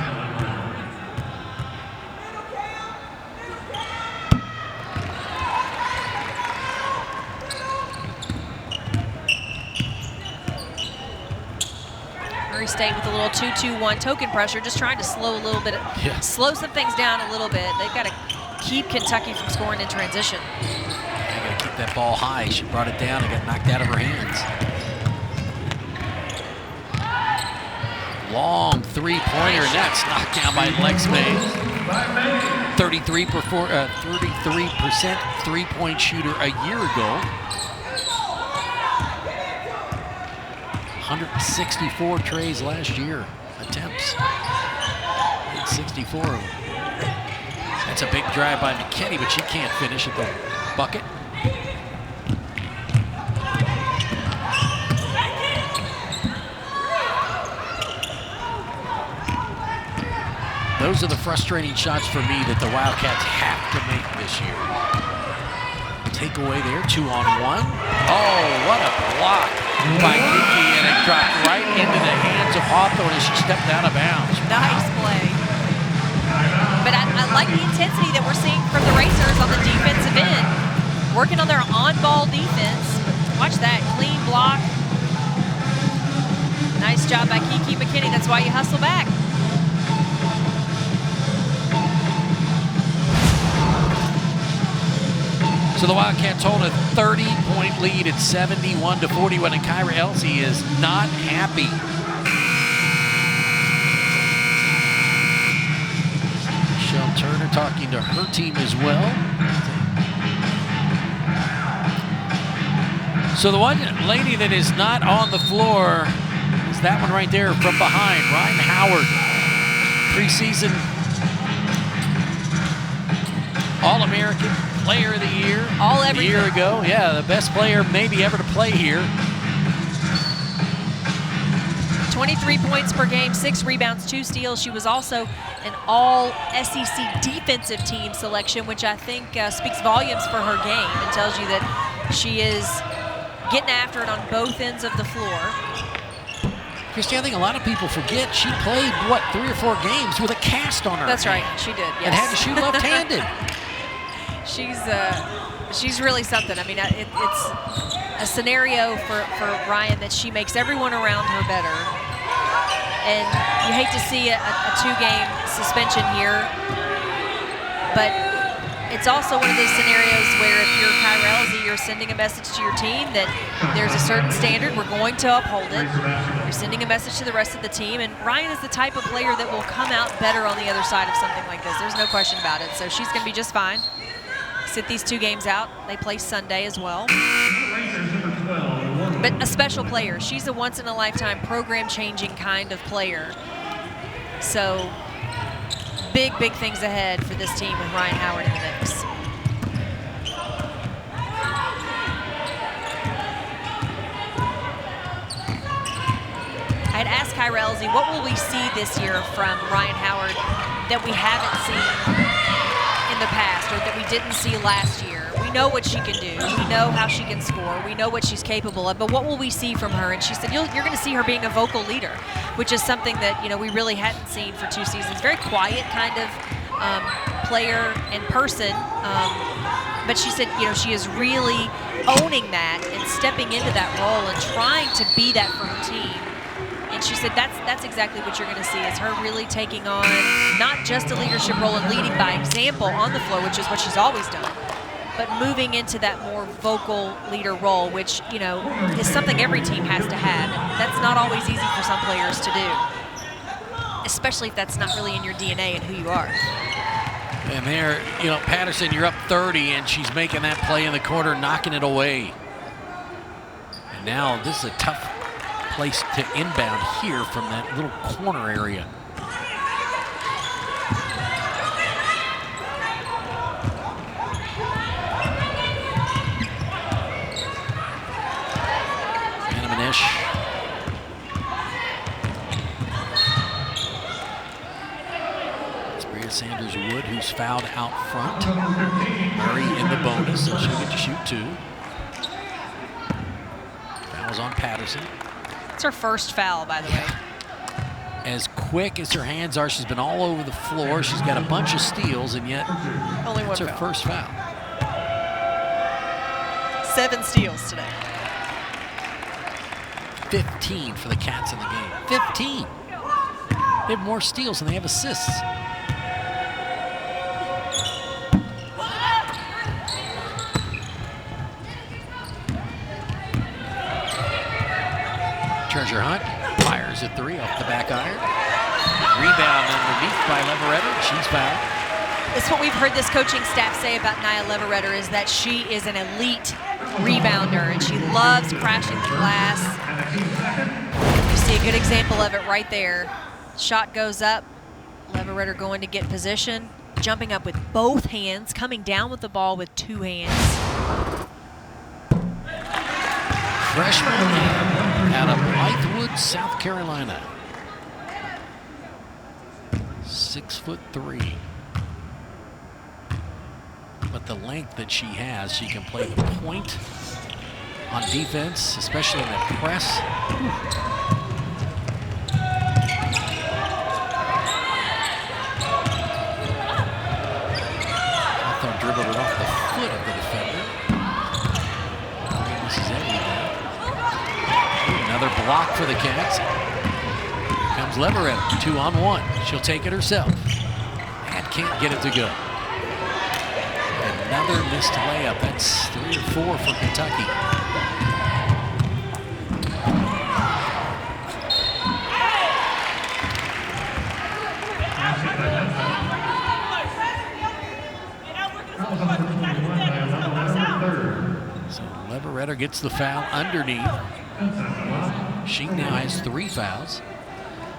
Murray State with a little 2-2-1 token pressure, just trying to slow slow some things down a little bit. They've got to keep Kentucky from scoring in transition. They got to keep that ball high. She brought it down and got knocked out of her hands. Long three-pointer, and that's knocked down by Lex May. 33% three-point shooter a year ago. 164 trays last year, attempts. 64 of them. That's a big drive by McKinney, but she can't finish at the bucket. Those are the frustrating shots for me that the Wildcats have to make this year. Takeaway there, 2-on-1. Oh, what a block by Kiki, and it dropped right into the hands of Hawthorne as she stepped out of bounds. Nice play. But I like the intensity that we're seeing from the Racers on the defensive end, working on their on-ball defense. Watch that, clean block. Nice job by Kiki McKinney. That's why you hustle back. So the Wildcats hold a 30-point lead at 71-41, and Kyra Elsey is not happy. Michelle Turner talking to her team as well. So the one lady that is not on the floor is that one right there from behind, Ryan Howard. Preseason All-American Player of the Year a year ago. Yeah, the best player maybe ever to play here. 23 points per game, 6 rebounds, 2 steals. She was also an all-SEC defensive team selection, which I think speaks volumes for her game and tells you that she is getting after it on both ends of the floor. Christy, I think a lot of people forget she played, what, 3 or 4 games with a cast on her That's hand. right, she did, yes. And had to shoot left-handed. She's really something. I mean, it's a scenario for Ryan that she makes everyone around her better. And you hate to see a 2-game suspension here, but it's also one of those scenarios where if you're Kyra Elsey, you're sending a message to your team that there's a certain standard, we're going to uphold it. You're sending a message to the rest of the team, and Ryan is the type of player that will come out better on the other side of something like this. There's no question about it. So she's going to be just fine. Sit these 2 games out. They play Sunday as well. But a special player. She's a once-in-a-lifetime, program-changing kind of player. So big, big things ahead for this team with Ryan Howard in the mix. I'd asked Kyra Elsey, what will we see this year from Ryan Howard that we haven't seen in the past, or that we didn't see last year? We know what she can do. We know how she can score. We know what she's capable of, but what will we see from her? And she said, you're going to see her being a vocal leader, which is something that, we really hadn't seen for 2 seasons. Very quiet kind of player and person, but she said, she is really owning that and stepping into that role and trying to be that for her team. And she said that's exactly what you're going to see, is her really taking on not just a leadership role and leading by example on the floor, which is what she's always done, but moving into that more vocal leader role, which, is something every team has to have. And that's not always easy for some players to do, especially if that's not really in your DNA and who you are. And there, you know, Patterson, you're up 30, and she's making that play in the corner, knocking it away. And now this is a tough place to inbound here from that little corner area. Anna Manish. Sanders Wood, who's fouled out front. Murray in the bonus, so she'll get to shoot 2. Foul's on Patterson. It's her first foul, by the way. As quick as her hands are, she's been all over the floor. She's got a bunch of steals, and yet Only one it's her foul. first foul. 7 steals today. 15 for the Cats in the game. 15. They have more steals than they have assists. Treasure Hunt fires a 3 off the back iron. Rebound underneath by Leveretta. She's fouled. It's what we've heard this coaching staff say about Nia Leveretter, is that she is an elite rebounder and she loves crashing the glass. You see a good example of it right there. Shot goes up. Leveretter going to get position, jumping up with both hands, coming down with the ball with 2 hands. Freshman out of Blythewood, South Carolina. 6'3". But the length that she has, she can play the point on defense, especially in that press. Hawthorne dribbled it off the foot of the defender. This is Eddie now. Another block for the Cats. Here comes Leverett, 2-on-1. She'll take it herself. And can't get it to go. Another missed layup. That's 3 or 4 for Kentucky. So Leverett gets the foul underneath. She now has 3 fouls.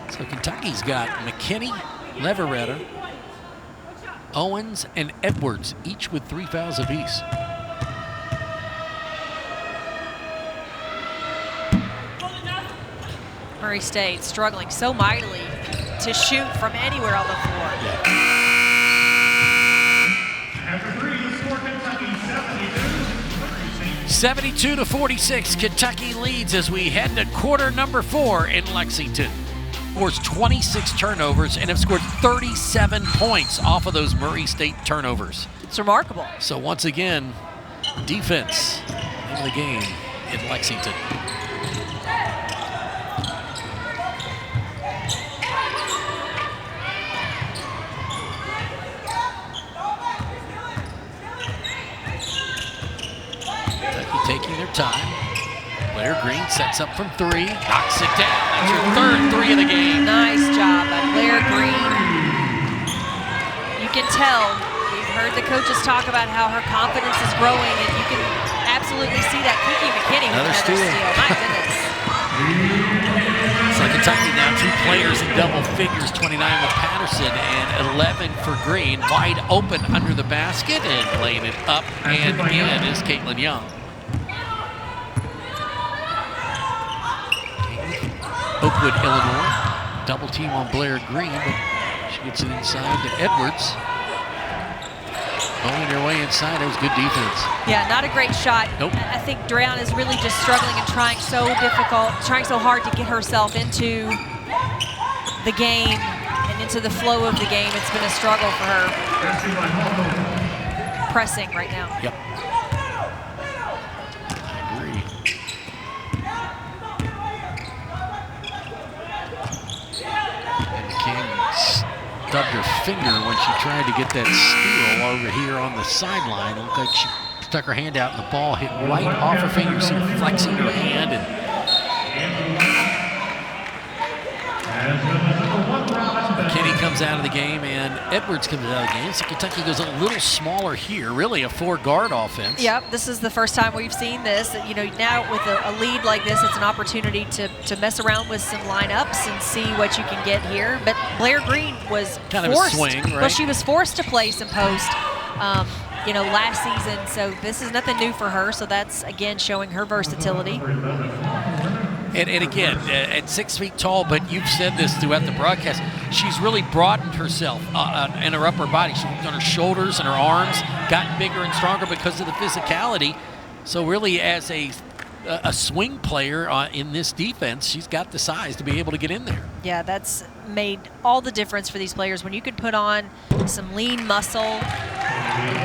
So Kentucky's got McKinney, Leverett, Owens, and Edwards, each with 3 fouls apiece. Murray State struggling so mightily to shoot from anywhere on the floor. Yeah. After 3, the score Kentucky 72-46, Kentucky leads as we head to quarter number 4 in Lexington. Scores 26 turnovers and have scored 37 points off of those Murray State turnovers. It's remarkable. So once again, defense in the game in Lexington. Kentucky taking their time. Blair Green sets up from 3, knocks it down. That's your 3rd 3 of the game. Nice job by Blair Green. You can tell, we've heard the coaches talk about how her confidence is growing, and you can absolutely see that. Kiki McKinney with another steal. My goodness. So Kentucky now 2 players in double figures, 29 with Patterson and 11 for Green. Wide open under the basket and laying it up and in is Caitlin Young. Oakwood, Illinois. Double team on Blair Green, but she gets it inside to Edwards. Bowling her way inside. It was good defense. Yeah, not a great shot. Nope. I think Dreon is really just struggling and trying so hard to get herself into the game and into the flow of the game. It's been a struggle for her. Pressing right now. Yep. I agree. And King stubbed her finger when she tried to get that steal over here on the sideline. It looked like she stuck her hand out and the ball hit right off her finger. See her flexing her hand. And McKinney comes out of the game and Edwards comes out of the game. So Kentucky goes a little smaller here, really a 4-guard offense. Yep, this is the first time we've seen this. You know, now with a lead like this, it's an opportunity to mess around with some lineups and see what you can get here. But Blair Green was kind forced, of a swing, right? Well, she was forced to play some post, you know, last season. So this is nothing new for her. So that's, again, showing her versatility. And again, at 6 feet tall, but you've said this throughout the broadcast, she's really broadened herself in her upper body. She worked on her shoulders and her arms, gotten bigger and stronger because of the physicality. So really, as a swing player in this defense, she's got the size to be able to get in there. Yeah, that's made all the difference for these players. When you can put on some lean muscle,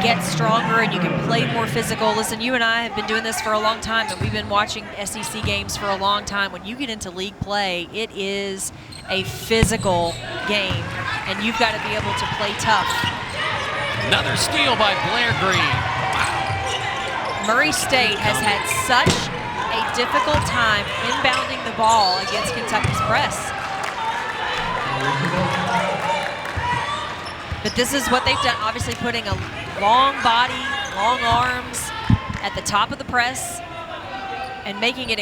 get stronger, and you can play more physical. Listen, you and I have been doing this for a long time, and we've been watching SEC games for a long time. When you get into league play, it is a physical game, and you've got to be able to play tough. Another steal by Blair Green. Murray State has had such a difficult time inbounding the ball against Kentucky's press. But this is what they've done, obviously putting a long body, long arms at the top of the press and making it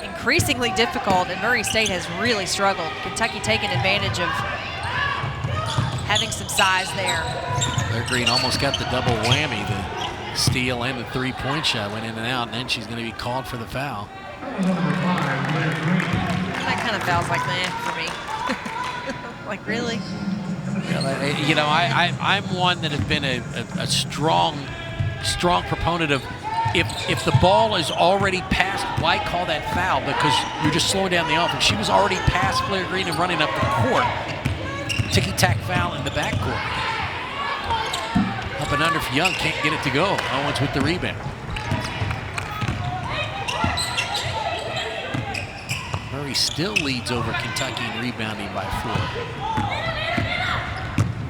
increasingly difficult, and Murray State has really struggled. Kentucky taking advantage of having some size there. Blair Green almost got the double whammy, the steal and the three-point shot went in and out, and then she's going to be called for the foul. That kind of foul's like, meh, for me. Like, really? You know, I'm one that has been a strong proponent of if the ball is already passed, why call that foul? Because you're just slowing down the offense. She was already past Blair Green and running up the court. Ticky-tack foul in the backcourt. Up and under for Young, can't get it to go. Owens with the rebound. Murray still leads over Kentucky in rebounding by 4.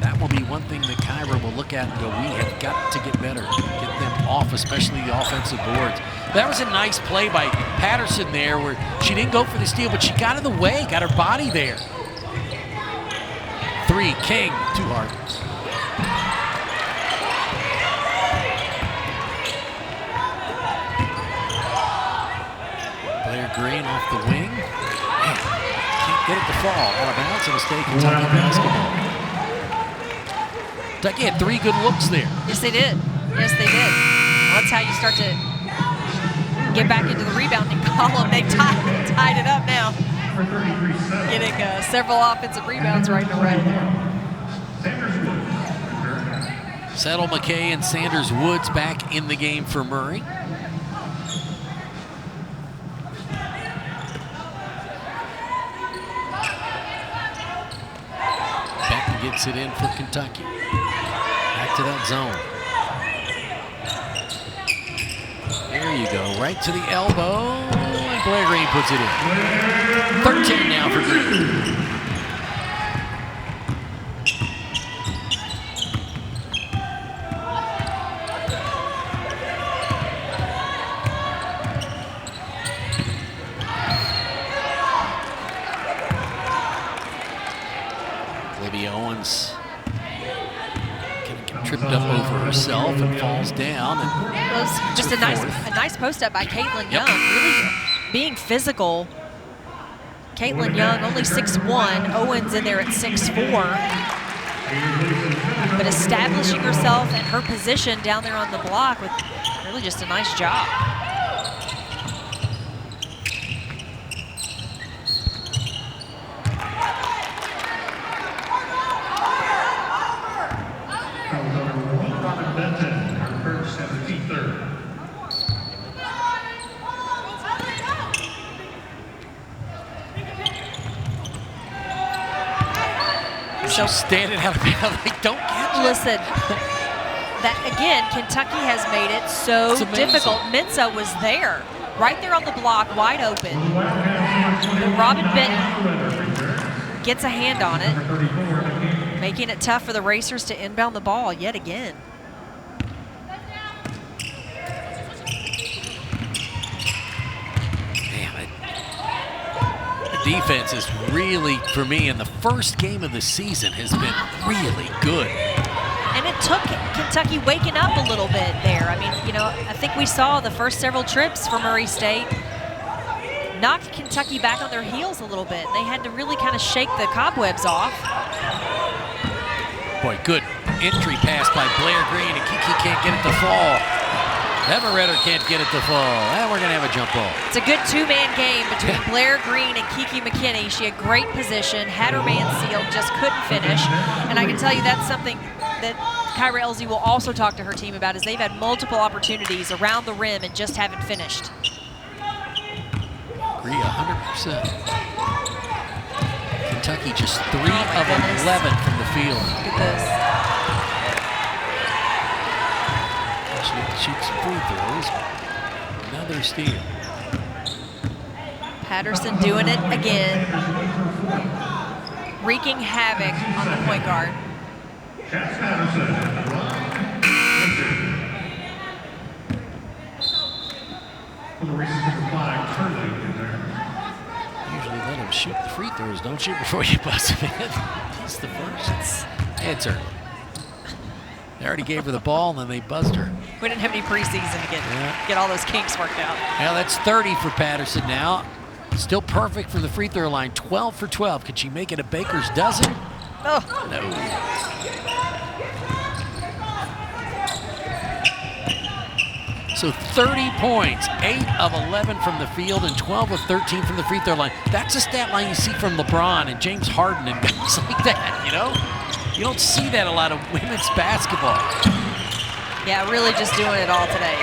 That will be one thing that Kyra will look at and go, we have got to get better, get them off, especially the offensive boards. That was a nice play by Patterson there where she didn't go for the steal, but she got in the way, got her body there. 3, King, too hard. Blair Green off the wing. Man, can't get it to fall. Out of bounds, it'll stay Kentucky basketball. Kentucky had 3 good looks there. Yes, they did. Yes, they did. Well, that's how you start to get back into the rebounding column. They tied it up now. Getting several offensive rebounds right in a row there. Settle McKay and Sanders Woods back in the game for Murray. Beck gets it in for Kentucky. Back to that zone. There you go, right to the elbow, and Blair Green puts it in. 13 now for Green. Olivia Owens tripped up over herself and falls down. And it was just a nice post up by Caitlin Young. Really being physical. Caitlin Young only 6'1", Owens in there at 6'4", but establishing herself and her position down there on the block with really just a nice job. So standing out of bounds, like, don't catch it. Listen, that again, Kentucky has made it so difficult. Mensah was there, right there on the block, wide open. But Robin Benton gets a hand on it, making it tough for the Racers to inbound the ball yet again. defense is really, for me, in the first game of the season, has been really good. And it took Kentucky waking up a little bit there. I mean, you know, I think we saw the first several trips for Murray State knocked Kentucky back on their heels a little bit. They had to really kind of shake the cobwebs off. Boy, good entry pass by Blair Green, and Kiki can't get it to fall. Everetter can't get it to fall. And we're going to have a jump ball. It's a good two-man game between Blair Green and Kiki McKinney. She had great position, had her man sealed, just couldn't finish. And I can tell you that's something that Kyra Elzy will also talk to her team about, is they've had multiple opportunities around the rim and just haven't finished. Agree 100%. Kentucky just 3 of 11 from the field. Look at this. Shoots some free throws. Another steal. Patterson doing it again. Wreaking havoc on the point guard. Usually let him shoot the free throws, don't you, before you buzz him in? That's the first. It's her. They already gave her the ball, and then they buzzed her. We didn't have any preseason to get all those kinks worked out. Now that's 30 for Patterson now. Still perfect for the free throw line. 12 for 12. Can she make it a baker's dozen? Oh. No. So 30 points, 8 of 11 from the field and 12 of 13 from the free throw line. That's a stat line you see from LeBron and James Harden and guys like that, you know? You don't see that a lot of women's basketball. Yeah, really just doing it all today.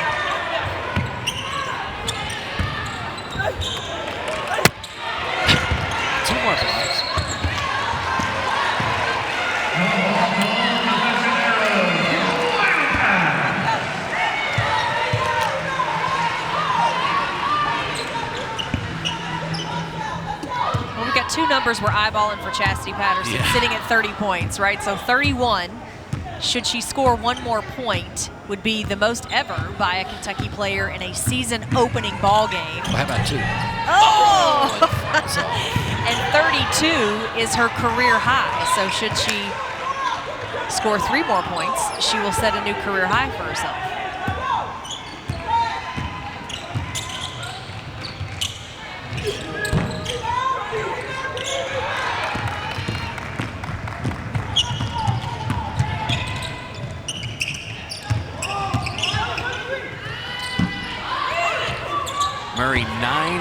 Two more blocks. Well, we've got two numbers we're eyeballing for Chastity Patterson, sitting at 30 points, right? So 31. Should she score one more point, would be the most ever by a Kentucky player in a season opening ball game. Well, how about two? Oh! And 32 is her career high. So should she score 3 more points, she will set a new career high for herself. Murray 9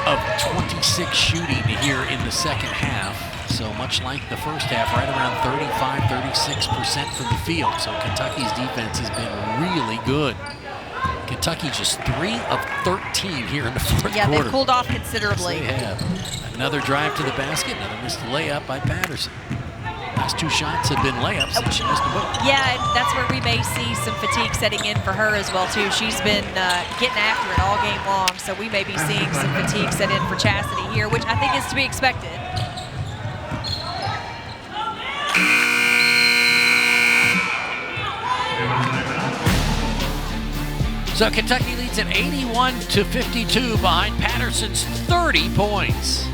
of 26 shooting here in the second half. So much like the first half, right around 35-36% from the field. So Kentucky's defense has been really good. Kentucky just 3 of 13 here in the fourth quarter. Yeah, they've cooled off considerably. Yes, they have. Another drive to the basket, another missed layup by Patterson. Last 2 shots have been layups, and she missed them both. Yeah, that's where we may see some fatigue setting in for her as well, too. She's been getting after it all game long, so we may be seeing some fatigue set in for Chastity here, which I think is to be expected. So Kentucky leads at 81-52 behind Patterson's 30 points.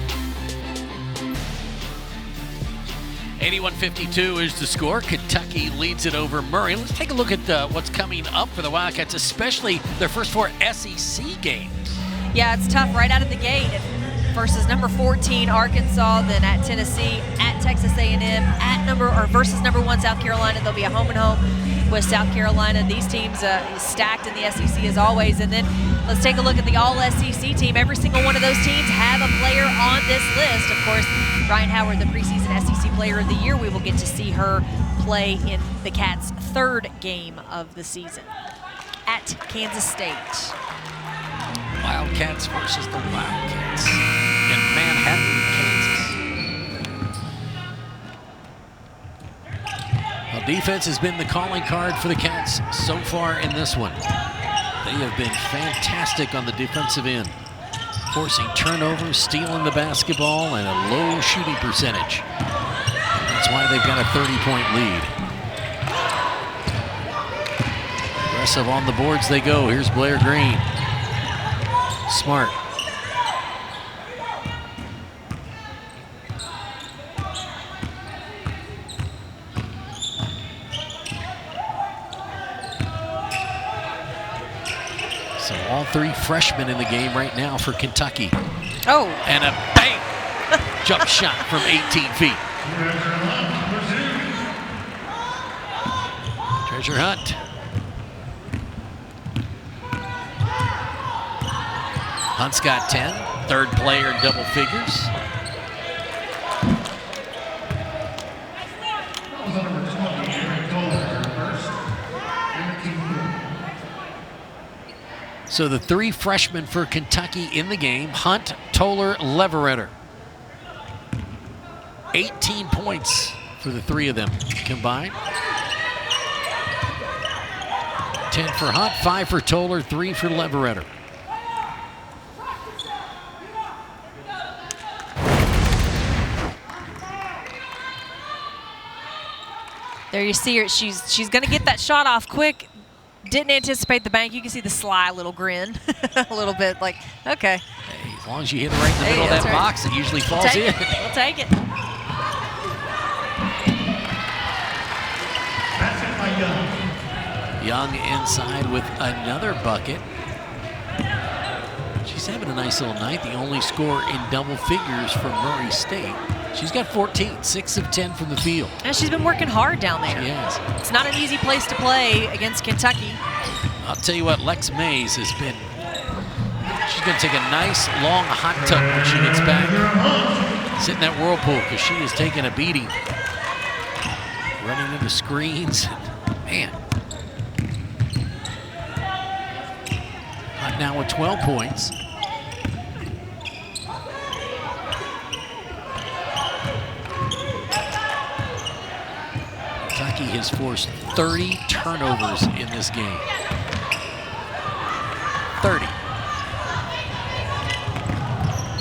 81-52 is the score. Kentucky leads it over Murray. Let's take a look at what's coming up for the Wildcats, especially their first 4 SEC games. Yeah, it's tough right out of the gate. Versus number 14 Arkansas, then at Tennessee, at Texas A&M, versus number 1 South Carolina. There'll be a home and home with South Carolina. These teams stacked in the SEC as always. And then let's take a look at the All-SEC team. Every single one of those teams have a player on this list. Of course, Ryan Howard, the preseason SEC Player of the Year. We will get to see her play in the Cats' 3rd game of the season at Kansas State. Wildcats versus the Wildcats in Manhattan, Kansas. Well, defense has been the calling card for the Cats so far in this one. They have been fantastic on the defensive end, forcing turnovers, stealing the basketball, and a low shooting percentage. That's why they've got a 30-point lead. Aggressive on the boards they go. Here's Blair Green. Smart. All three freshmen in the game right now for Kentucky. Oh. And a bang jump shot from 18 feet. Treasure Hunt. Hunt's got 10, third player in double figures. So the three freshmen for Kentucky in the game: Hunt, Toller, Leveretter. 18 points for the three of them combined. 10 for Hunt, 5 for Toller, 3 for Leveretter. There you see her. She's going to get that shot off quick. Didn't anticipate the bank. You can see the sly little grin, a little bit like, okay. Hey, as long as you hit it right in the middle of that box, it usually falls in. We'll take it. Young inside with another bucket. She's having a nice little night. The only score in double figures for Murray State. She's got 14, 6 of 10 from the field. And she's been working hard down there. She has. It's not an easy place to play against Kentucky. I'll tell you what, Lex Mays has been, she's going to take a nice long hot tub when she gets back. Sit in that whirlpool because she is taking a beating. Running into screens. Man. Hunt now with 12 points. Kentucky has forced 30 turnovers in this game. 30.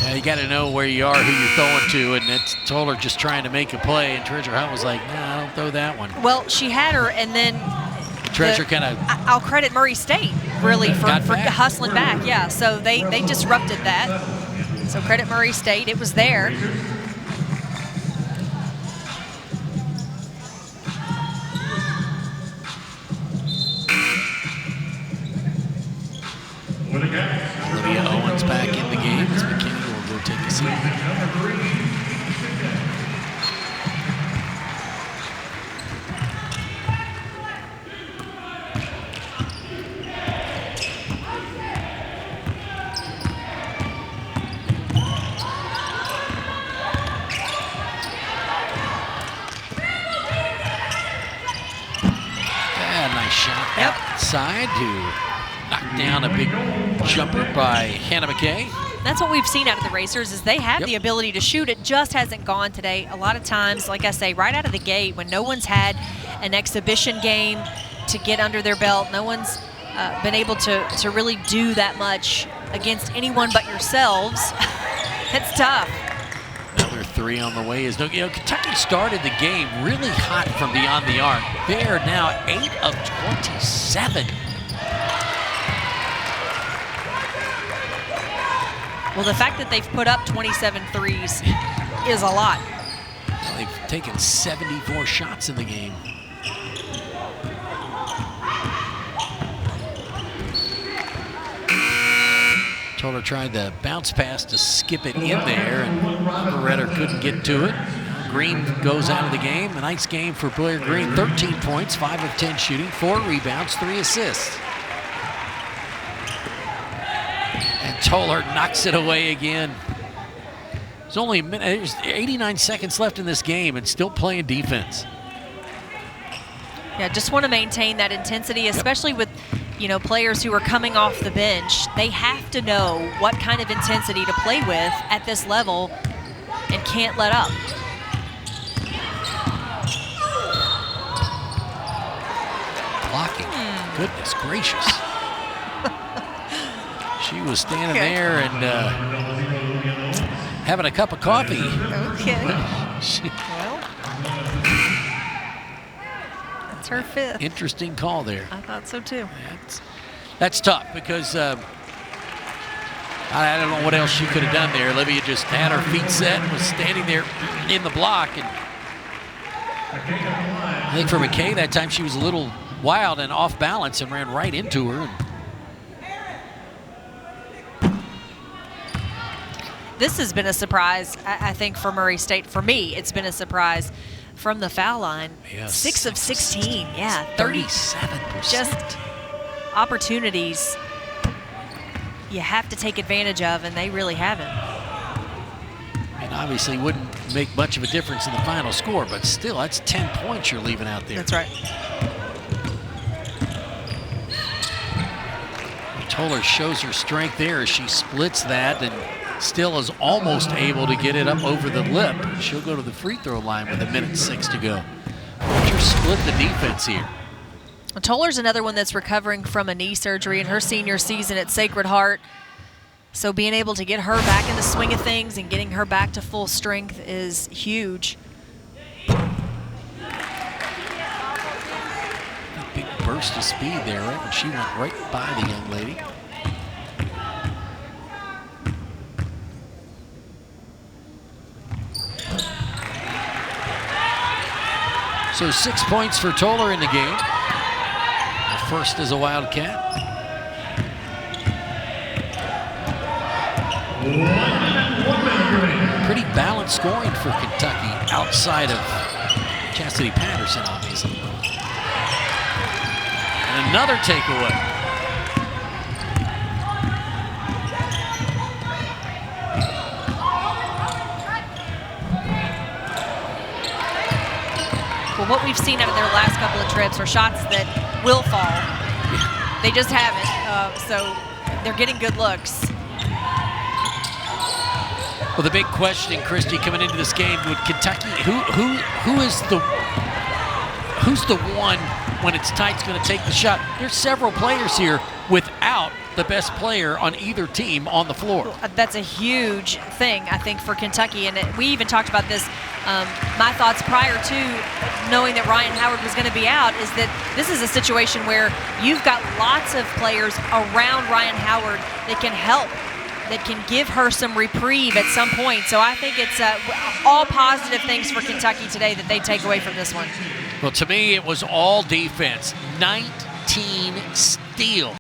Yeah, you got to know where you are, who you're throwing to, and it's Toller just trying to make a play, and Treasure Hunt was like, nah, I don't throw that one. Well, she had her, and then Treasure kind of... I'll credit Murray State, really, for hustling back. Yeah, so they disrupted that. So credit Murray State. It was there. Olivia Owens back in the game as McKinney will go take a seat. Yeah, nice shot outside to knock down a big jumper by Hannah McKay. That's what we've seen out of the racers is they have the ability to shoot. It just hasn't gone today. A lot of times, like I say, right out of the gate, when no one's had an exhibition game to get under their belt, no one's been able to really do that much against anyone but yourselves. It's tough. Another three on the way is no. Kentucky started the game really hot from beyond the arc. They are now 8 of 27. Well, the fact that they've put up 27 threes is a lot. Well, they've taken 74 shots in the game. Toller tried the bounce pass to skip it in there, and Beretta couldn't get to it. Green goes out of the game. A nice game for Blair Green. 13 points, 5 of 10 shooting, 4 rebounds, 3 assists. And Toller knocks it away again. There's only a minute, there's 89 seconds left in this game and still playing defense. Yeah, just want to maintain that intensity, especially with, players who are coming off the bench. They have to know what kind of intensity to play with at this level and can't let up. Blocking, goodness gracious. She was standing there and having a cup of coffee. Okay. Well, that's her 5th. Interesting call there. I thought so too. That's tough because I don't know what else she could have done there. Olivia just had her feet set and was standing there in the block. And I think for McKay that time she was a little wild and off balance and ran right into her. this has been a surprise, I think, for Murray State. For me, it's been a surprise from the foul line. Yes. 6 of 16, yeah. 37%. Just opportunities you have to take advantage of, and they really haven't. And obviously wouldn't make much of a difference in the final score, but still, that's 10 points you're leaving out there. That's right. Toller shows her strength there as she splits that and still is almost able to get it up over the lip. She'll go to the free throw line with 1:06 to go. Roger split the defense here. Well, Toller's another one that's recovering from a knee surgery in her senior season at Sacred Heart. So being able to get her back in the swing of things and getting her back to full strength is huge. Big burst of speed there, right when she went right by the young lady. So 6 points for Toller in the game. The first is a Wildcat. Pretty balanced scoring for Kentucky outside of Chastity Patterson, obviously. And another takeaway. Well, what we've seen out of their last couple of trips are shots that will fall. They just haven't, so they're getting good looks. Well, the big question, Christy, coming into this game, would Kentucky, who's the one when it's tight is going to take the shot? There's several players here without the best player on either team on the floor. That's a huge thing, I think, for Kentucky. And we even talked about this. My thoughts prior to knowing that Ryan Howard was going to be out is that this is a situation where you've got lots of players around Ryan Howard that can help, that can give her some reprieve at some point. So I think it's all positive things for Kentucky today that they take away from this one. Well, to me, it was all defense. 19 steals.